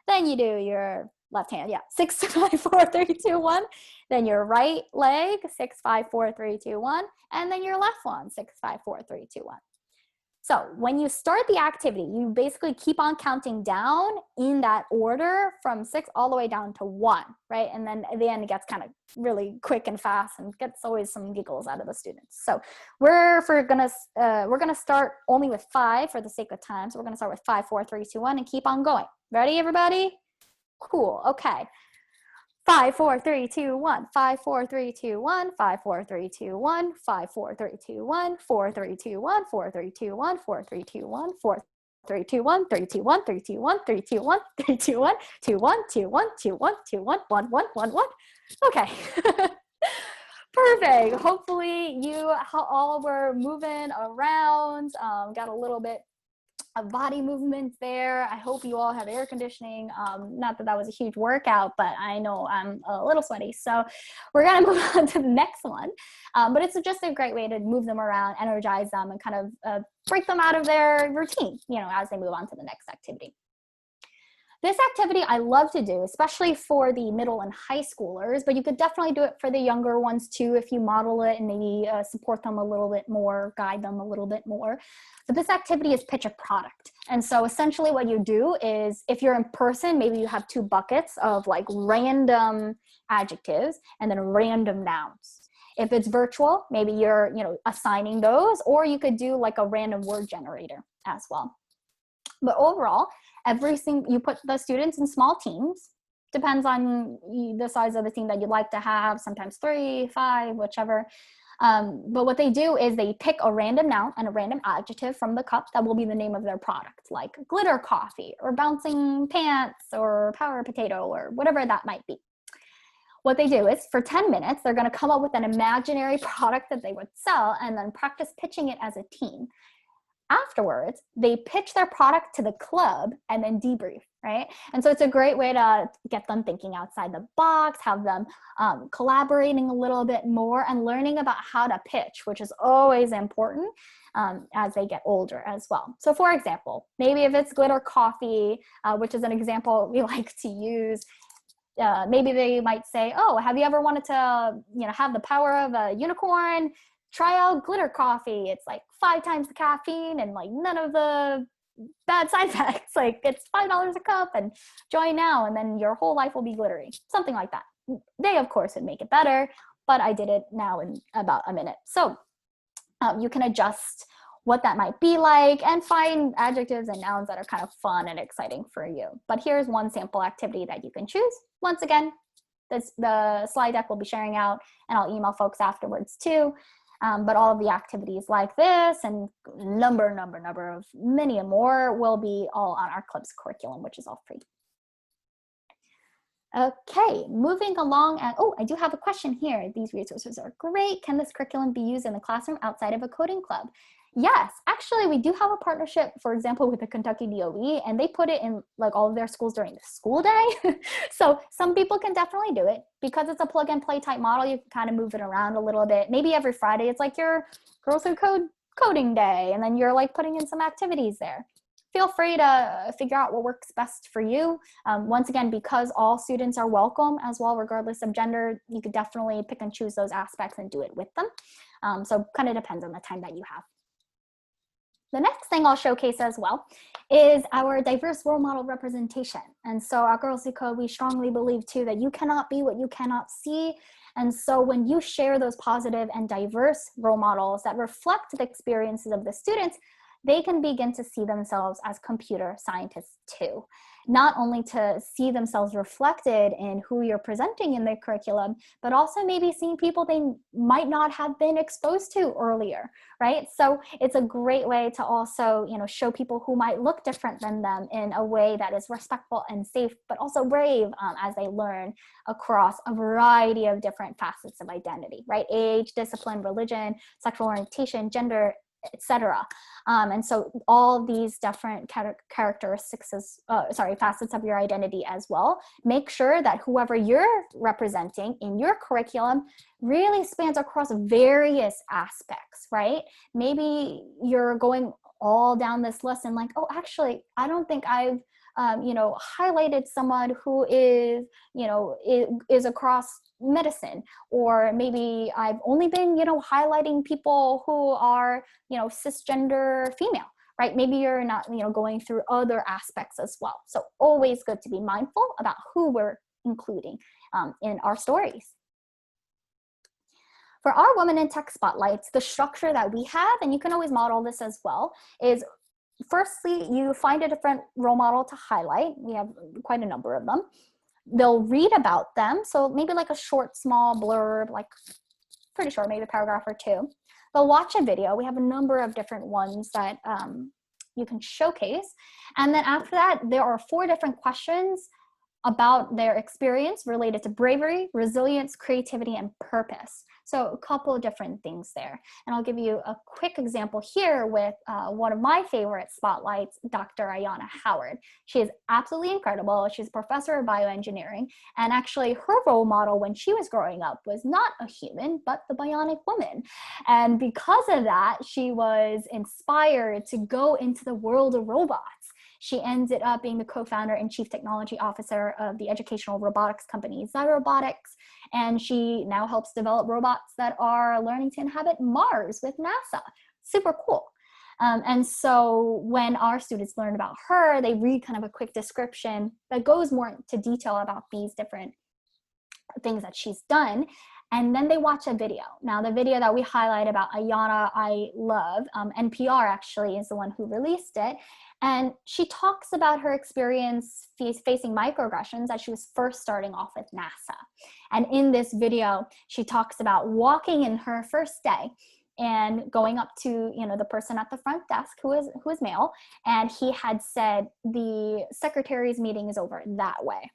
Then you do your left hand, yeah, 6, 5, 4, 3, 2, 1. Then your right leg, 6, 5, 4, 3, 2, 1. And then your left one, 6, 5, 4, 3, 2, 1. So when you start the activity, you basically keep on counting down in that order from 6 all the way down to 1, right? And then at the end, it gets kind of really quick and fast and gets always some giggles out of the students. So we're gonna start only with 5 for the sake of time. So we're gonna start with 5, 4, 3, 2, 1 and keep on going. Ready, everybody? Cool, okay. 5, 4, 3, 2, 1. 5, 4, 3, 2, 1. 5, 4, 3, 2, 1. 5, 4, 3, 2, 1. 4, 3, 2, 1. 4, 3, 2, 1. 4, 3, 2, 1. 4, 3, 2, 1. 3, 2, 1. 3, 2, 1. 3, 2, 1. 3, 2, 1. 2, 1. 2, 1. 2, 1. 2, 1. 1, 1, 1, 1. Okay. Perfect. Hopefully you all were moving around, got a little bit of body movement there. I hope you all have air conditioning. Not that that was a huge workout, but I know I'm a little sweaty. So we're gonna move on to the next one. But it's just a great way to move them around, energize them, and kind of break them out of their routine, you know, as they move on to the next activity. This activity I love to do, especially for the middle and high schoolers, but you could definitely do it for the younger ones too if you model it and maybe support them a little bit more, guide them a little bit more. But this activity is pitch a product. And so essentially what you do is, if you're in person, maybe you have 2 buckets of like random adjectives and then random nouns. If it's virtual, maybe you're, you know, assigning those, or you could do like a random word generator as well. But overall, you put the students in small teams, depends on the size of the team that you'd like to have, sometimes 3, 5, whichever. But what they do is they pick a random noun and a random adjective from the cup that will be the name of their product, like glitter coffee or bouncing pants or power potato or whatever that might be. What they do is for 10 minutes, they're going to come up with an imaginary product that they would sell and then practice pitching it as a team. Afterwards, they pitch their product to the club and then debrief, right? And so it's a great way to get them thinking outside the box, have them collaborating a little bit more and learning about how to pitch, which is always important as they get older as well. So for example, maybe if it's glitter coffee, which is an example we like to use, maybe they might say, oh, have you ever wanted to, have the power of a unicorn? Try out glitter coffee. It's like 5 times the caffeine and like none of the bad side effects. Like it's $5 a cup and join now and then your whole life will be glittery. Something like that. They of course would make it better, but I did it now in about a minute. So you can adjust what that might be like and find adjectives and nouns that are kind of fun and exciting for you. But here's one sample activity that you can choose. Once again, the slide deck will be sharing out and I'll email folks afterwards too. But all of the activities like this and number of many more will be all on our club's curriculum, which is all free. Okay, moving along. Oh, I do have a question here. These resources are great. Can this curriculum be used in the classroom outside of a coding club? Yes, actually, we do have a partnership, for example, with the Kentucky DOE, and they put it in like all of their schools during the school day. So some people can definitely do it because it's a plug and play type model. You can kind of move it around a little bit. Maybe every Friday, it's like your Girls Who Code coding day, and then you're like putting in some activities there. Feel free to figure out what works best for you. Once again, because all students are welcome as well, regardless of gender, you could definitely pick and choose those aspects and do it with them. So kind of depends on the time that you have. The next thing I'll showcase as well is our diverse role model representation. And so at Girls Who Code, we strongly believe too that you cannot be what you cannot see. And so when you share those positive and diverse role models that reflect the experiences of the students, they can begin to see themselves as computer scientists too. Not only to see themselves reflected in who you're presenting in the curriculum, but also maybe seeing people they might not have been exposed to earlier, right? So it's a great way to also, show people who might look different than them in a way that is respectful and safe, but also brave as they learn across a variety of different facets of identity, right? Age, discipline, religion, sexual orientation, gender, etc. And so all these different characteristics, facets of your identity as well. Make sure that whoever you're representing in your curriculum really spans across various aspects, right? Maybe you're going all down this list and like, oh, actually, I don't think I've highlighted someone who is, is across medicine, or maybe I've only been, highlighting people who are, cisgender female, right? Maybe you're not, going through other aspects as well. So always good to be mindful about who we're including in our stories. For our Women in Tech Spotlights, the structure that we have, and you can always model this as well, is firstly, you find a different role model to highlight. We have quite a number of them. They'll read about them. So maybe like a short, small blurb, like pretty short, maybe a paragraph or two. They'll watch a video. We have a number of different ones that you can showcase. And then after that, there are 4 different questions about their experience related to bravery, resilience, creativity, and purpose. So a couple of different things there. And I'll give you a quick example here with one of my favorite spotlights, Dr. Ayanna Howard. She is absolutely incredible. She's a professor of bioengineering. And actually her role model when she was growing up was not a human, but the bionic woman. And because of that, she was inspired to go into the world of robots. She ended up being the co-founder and chief technology officer of the educational robotics company Zyrobotics, and she now helps develop robots that are learning to inhabit Mars with NASA. Super cool. And so when our students learn about her, they read kind of a quick description that goes more into detail about these different things that she's done. And then they watch a video. Now, the video that we highlight about Ayanna, I love, NPR actually is the one who released it. And she talks about her experience facing microaggressions as she was first starting off with NASA. And in this video, she talks about walking in her first day and going up to, you know, the person at the front desk who is male, and he had said, the secretary's meeting is over that way.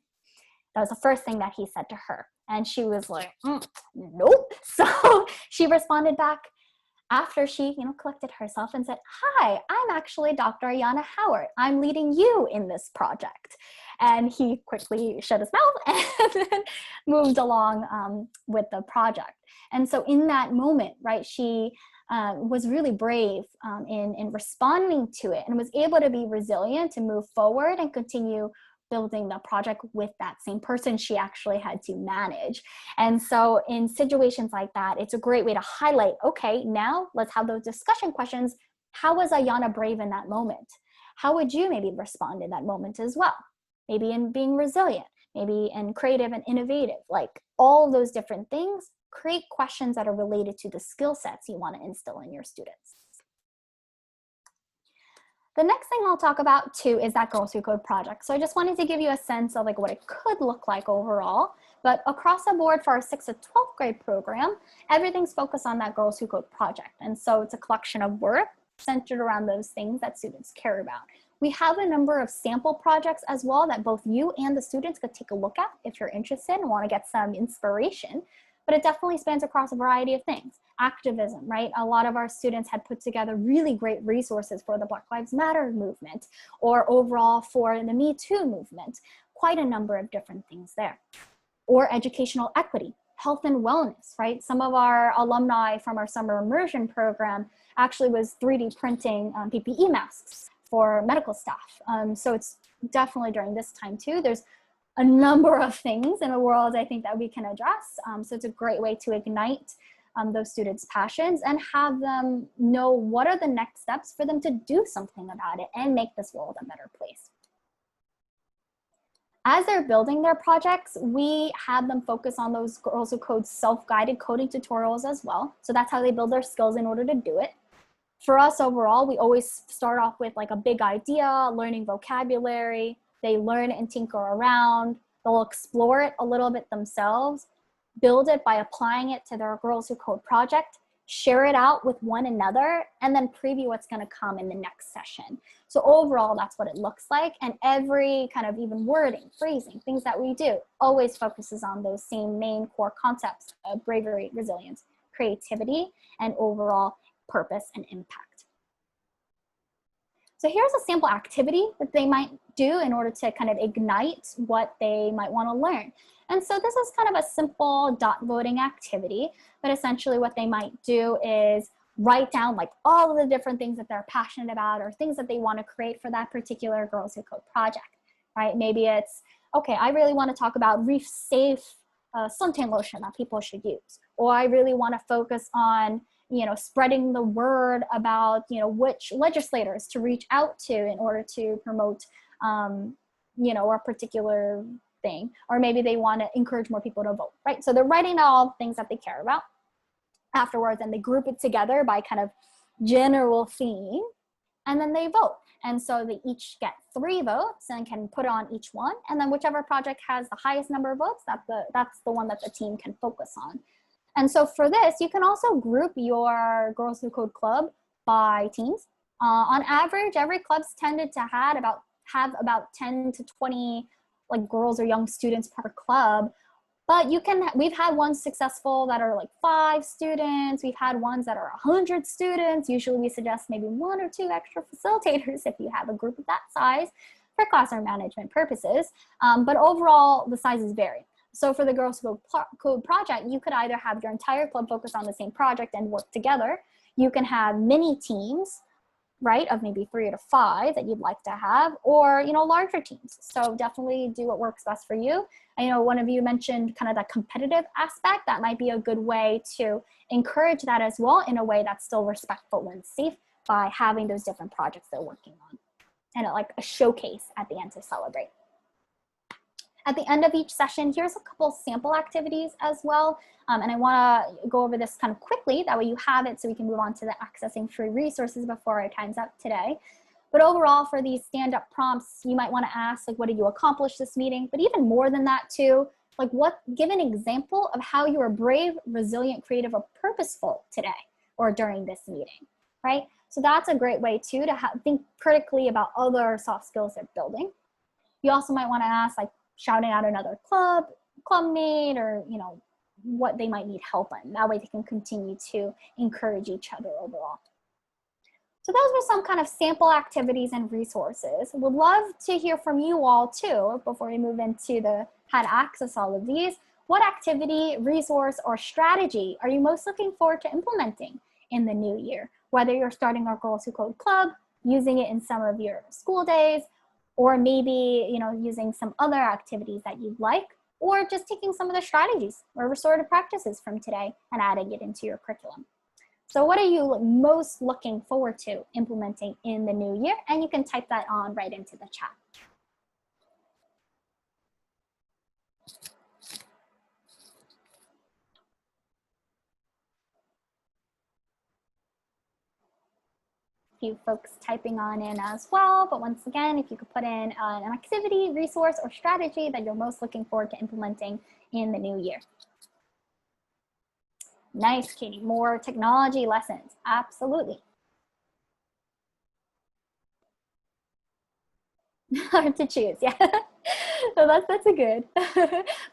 That was the first thing that he said to her. And she was like, nope. So she responded back after she, you know, collected herself and said, hi, I'm actually Dr. Ayanna Howard. I'm leading you in this project. And he quickly shut his mouth and then moved along with the project. And so in that moment, right, she was really brave in responding to it and was able to be resilient to move forward and continue building the project with that same person she actually had to manage. And so in situations like that, it's a great way to highlight, okay, now let's have those discussion questions. How was Ayanna brave in that moment? How would you maybe respond in that moment as well? Maybe in being resilient, maybe in creative and innovative, like all of those different things. Create questions that are related to the skill sets you want to instill in your students. The next thing I'll talk about too is that Girls Who Code project. So I just wanted to give you a sense of like what it could look like overall, but across the board for our 6th to 12th grade program, everything's focused on that Girls Who Code project. And so it's a collection of work centered around those things that students care about. We have a number of sample projects as well that both you and the students could take a look at if you're interested and want to get some inspiration. But it definitely spans across a variety of things. Activism, right? A lot of our students had put together really great resources for the Black Lives Matter movement or overall for the Me Too movement. Quite a number of different things there. Or educational equity, health and wellness, right? Some of our alumni from our summer immersion program actually was 3D printing PPE masks for medical staff. So it's definitely during this time too. There's a number of things in the world I think that we can address. So it's a great way to ignite those students' passions and have them know what are the next steps for them to do something about it and make this world a better place. As they're building their projects, we have them focus on those Girls Who Code self-guided coding tutorials as well. So that's how they build their skills in order to do it. For us overall, we always start off with like a big idea, learning vocabulary. They learn and tinker around. They'll explore it a little bit themselves, build it by applying it to their Girls Who Code project, share it out with one another, and then preview what's going to come in the next session. So overall, that's what it looks like. And every kind of even wording, phrasing, things that we do always focuses on those same main core concepts of bravery, resilience, creativity, and overall purpose and impact. So here's a sample activity that they might do in order to kind of ignite what they might want to learn. And so this is kind of a simple dot voting activity, but essentially what they might do is write down like all of the different things that they're passionate about or things that they want to create for that particular Girls Who Code project, right? Maybe it's, okay, I really want to talk about reef safe suntan lotion that people should use. Or I really want to focus on, you know, spreading the word about, you know, which legislators to reach out to in order to promote, you know, a particular thing. Or maybe they want to encourage more people to vote, right? So they're writing down all the things that they care about afterwards, and they group it together by kind of general theme, and then they vote. And so they each get 3 votes and can put on each one. And then whichever project has the highest number of votes, that's the one that the team can focus on. And so for this, you can also group your Girls Who Code club by teams. On average, every club's tended to have about 10 to 20 like girls or young students per club. But we've had ones successful that are like 5 students. We've had ones that are 100 students. Usually we suggest maybe 1 or 2 extra facilitators if you have a group of that size for classroom management purposes. But overall, the sizes vary. So for the Girls Who Code project, you could either have your entire club focus on the same project and work together. You can have mini teams, right, of maybe 3 to 5 that you'd like to have, or, you know, larger teams. So definitely do what works best for you. I know one of you mentioned kind of that competitive aspect. That might be a good way to encourage that as well in a way that's still respectful and safe by having those different projects they're working on. And like a showcase at the end to celebrate. At the end of each session, here's a couple sample activities as well. And I want to go over this kind of quickly. That way you have it so we can move on to the accessing free resources before our time's up today. But overall, for these stand-up prompts, you might want to ask, like, what did you accomplish this meeting? But even more than that too, like, give an example of how you were brave, resilient, creative, or purposeful today or during this meeting, right? So that's a great way too to think critically about other soft skills they're building. You also might want to ask, like, shouting out another clubmate, or, you know, what they might need help in. That way they can continue to encourage each other overall. So those were some kind of sample activities and resources. Would love to hear from you all too, before we move into how to access all of these. What activity, resource, or strategy are you most looking forward to implementing in the new year? Whether you're starting our Girls Who Code Club, using it in some of your school days, or maybe, you know, using some other activities that you'd like, or just taking some of the strategies or restorative practices from today and adding it into your curriculum. So what are you most looking forward to implementing in the new year? And you can type that on right into the chat. Few folks typing on in as well, but once again, if you could put in an activity, resource, or strategy that you're most looking forward to implementing in the new year. Nice, Katie. More technology lessons. Absolutely. Hard to choose, yeah. So that's a good.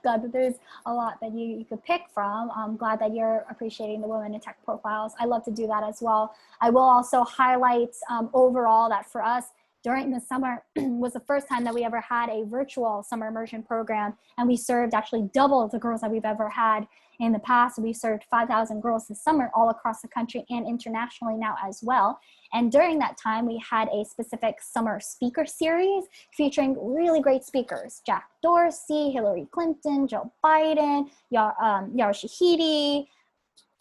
Glad that there's a lot that you could pick from. I'm glad that you're appreciating the women in tech profiles. I love to do that as well. I will also highlight overall that for us, during the summer was the first time that we ever had a virtual summer immersion program, and we served actually double the girls that we've ever had in the past. We served 5,000 girls this summer all across the country and internationally now as well. And during that time, we had a specific summer speaker series featuring really great speakers: Jack Dorsey, Hillary Clinton, Joe Biden, Yara Shahidi.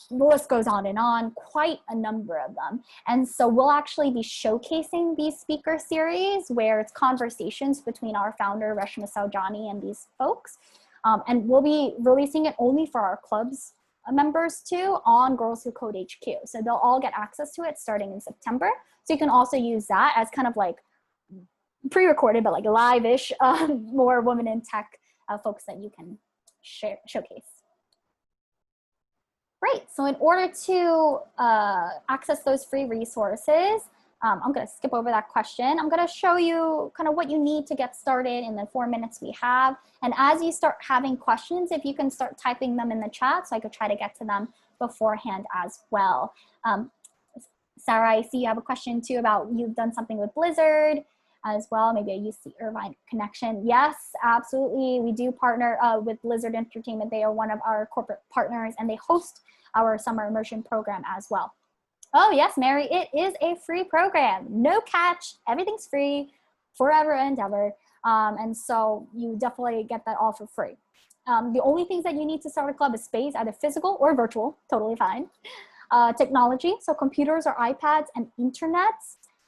The list goes on, quite a number of them. And so we'll actually be showcasing these speaker series where it's conversations between our founder, Reshma Saujani, and these folks. And we'll be releasing it only for our club's members too on Girls Who Code HQ. So they'll all get access to it starting in September. So you can also use that as kind of like pre-recorded, but like live-ish, more women in tech folks that you can showcase. Great, so in order to access those free resources, I'm gonna skip over that question. I'm gonna show you kind of what you need to get started in the 4 minutes we have. And as you start having questions, if you can start typing them in the chat so I could try to get to them beforehand as well. Sarah, I see you have a question too about you've done something with Blizzard as well, maybe a UC Irvine connection. Yes, absolutely. We do partner with Blizzard Entertainment. They are one of our corporate partners and they host our summer immersion program as well. Oh yes, Mary, it is a free program. No catch, everything's free, forever and ever. And so you definitely get that all for free. The only things that you need to start a club is space, either physical or virtual, totally fine. Technology, so computers or iPads and internet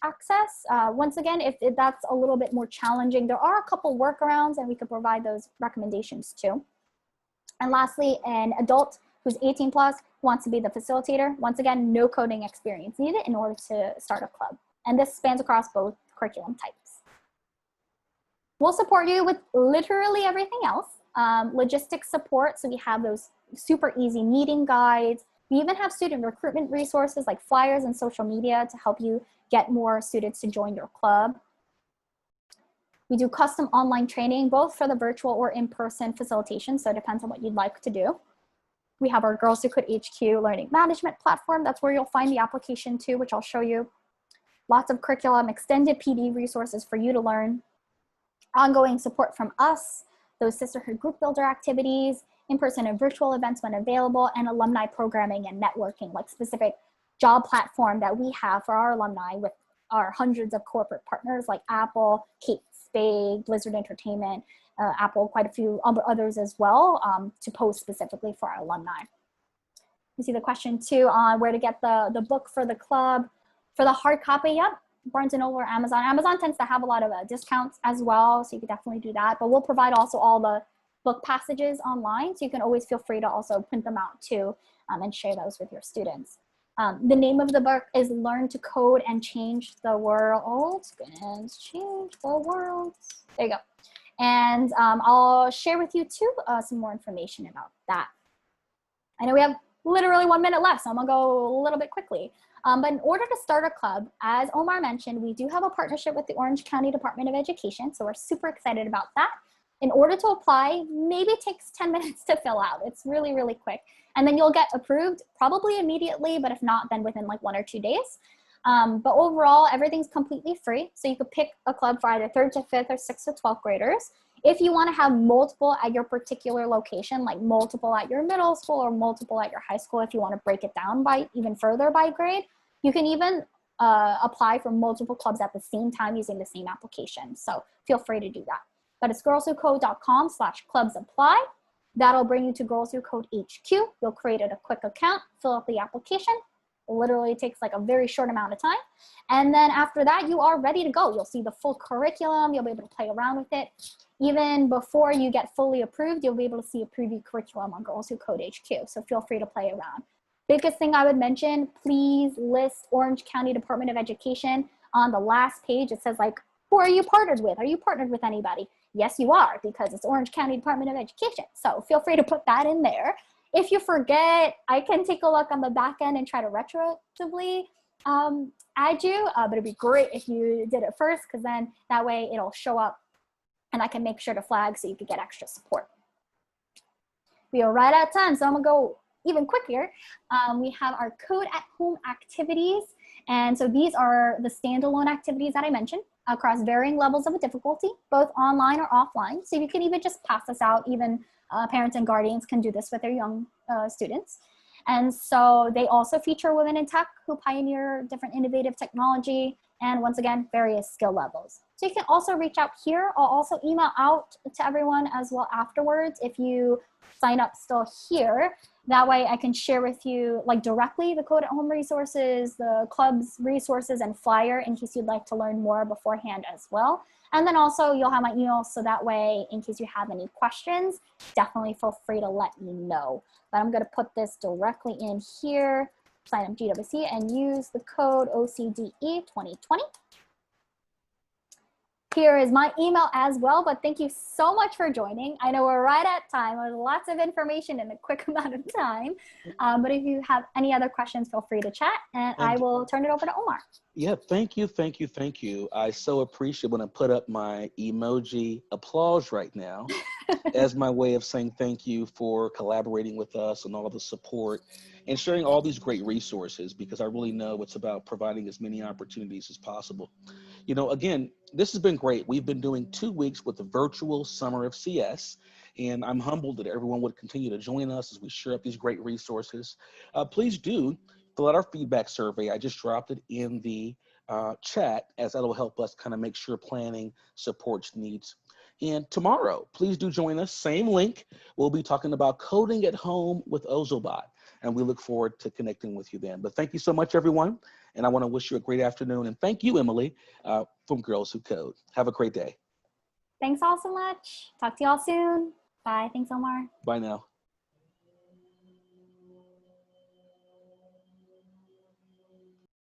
access. Once again, if that's a little bit more challenging, there are a couple workarounds and we could provide those recommendations too. And lastly, an adult who's 18 plus wants to be the facilitator. Once again, no coding experience needed in order to start a club. And this spans across both curriculum types. We'll support you with literally everything else. Logistics support, so we have those super easy meeting guides. We even have student recruitment resources like flyers and social media to help you get more students to join your club. We do custom online training, both for the virtual or in-person facilitation, so it depends on what you'd like to do. We have our Girls Who Code HQ learning management platform. That's where you'll find the application too, which I'll show you. Lots of curriculum, extended PD resources for you to learn. Ongoing support from us, those sisterhood group builder activities, in-person and virtual events when available, and alumni programming and networking, like specific job platform that we have for our alumni with our hundreds of corporate partners like Apple, Kate Spade, Blizzard Entertainment, Apple, quite a few others as well, to post specifically for our alumni. You see the question too on where to get the book for the club. For the hard copy, yep, Barnes & Noble or Amazon. Amazon tends to have a lot of discounts as well, so you could definitely do that. But we'll provide also all the book passages online, so you can always feel free to also print them out too and share those with your students. The name of the book is Learn to Code and Change the World. And change the world. There you go. And I'll share with you too some more information about that. I know we have literally 1 minute left, so I'm gonna go a little bit quickly. But in order to start a club, as Omar mentioned, we do have a partnership with the Orange County Department of Education, so we're super excited about that. In order to apply, maybe it takes 10 minutes to fill out. It's really, really quick. And then you'll get approved probably immediately, but if not, then within like 1 or 2 days. But overall, everything's completely free. So you could pick a club for either 3rd to 5th or 6th to 12th graders. If you want to have multiple at your particular location, like multiple at your middle school or multiple at your high school, if you want to break it down by even further by grade, you can even apply for multiple clubs at the same time using the same application. So feel free to do that. But it's girlswhocode.com/clubsapply. That'll bring you to Girls Who Code HQ. You'll create a quick account, fill out the application. It literally takes like a very short amount of time. And then after that, you are ready to go. You'll see the full curriculum. You'll be able to play around with it. Even before you get fully approved, you'll be able to see a preview curriculum on Girls Who Code HQ. So feel free to play around. Biggest thing I would mention, please list Orange County Department of Education on the last page. It says like, who are you partnered with? Are you partnered with anybody? Yes, you are, because it's Orange County Department of Education. So feel free to put that in there. If you forget, I can take a look on the back end and try to retroactively add you, but it'd be great if you did it first, because then that way it'll show up and I can make sure to flag so you could get extra support. We are right at time, so I'm gonna go even quicker. We have our Code at Home activities. And so these are the standalone activities that I mentioned across varying levels of difficulty, both online or offline. So you can even just pass this out. Even parents and guardians can do this with their young students. And so they also feature women in tech who pioneer different innovative technology, and once again, various skill levels. So you can also reach out here. I'll also email out to everyone as well afterwards if you sign up still here. That way I can share with you like directly the Code at Home resources, the club's resources and flyer in case you'd like to learn more beforehand as well. And then also you'll have my email, so that way in case you have any questions, definitely feel free to let me know. But I'm gonna put this directly in here, sign up GWC and use the code OCDE 2020. Here is my email as well, but thank you so much for joining. I know we're right at time. There's lots of information in a quick amount of time. But if you have any other questions, feel free to chat, and I will turn it over to Omar. Yeah, thank you, thank you, thank you. I so appreciate when I put up my emoji applause right now as my way of saying thank you for collaborating with us and all the support and sharing all these great resources, because I really know it's about providing as many opportunities as possible. You know, again, this has been great. We've been doing 2 weeks with the virtual Summer of CS, and I'm humbled that everyone would continue to join us as we share up these great resources. Please do fill out our feedback survey. I just dropped it in the chat, as that'll help us kind of make sure planning supports needs. And tomorrow, please do join us. Same link. We'll be talking about coding at home with Ozobot, and we look forward to connecting with you then. But thank you so much, everyone. And I want to wish you a great afternoon. And thank you, Emily, from Girls Who Code. Have a great day. Thanks all so much. Talk to y'all soon. Bye. Thanks, Omar. Bye now.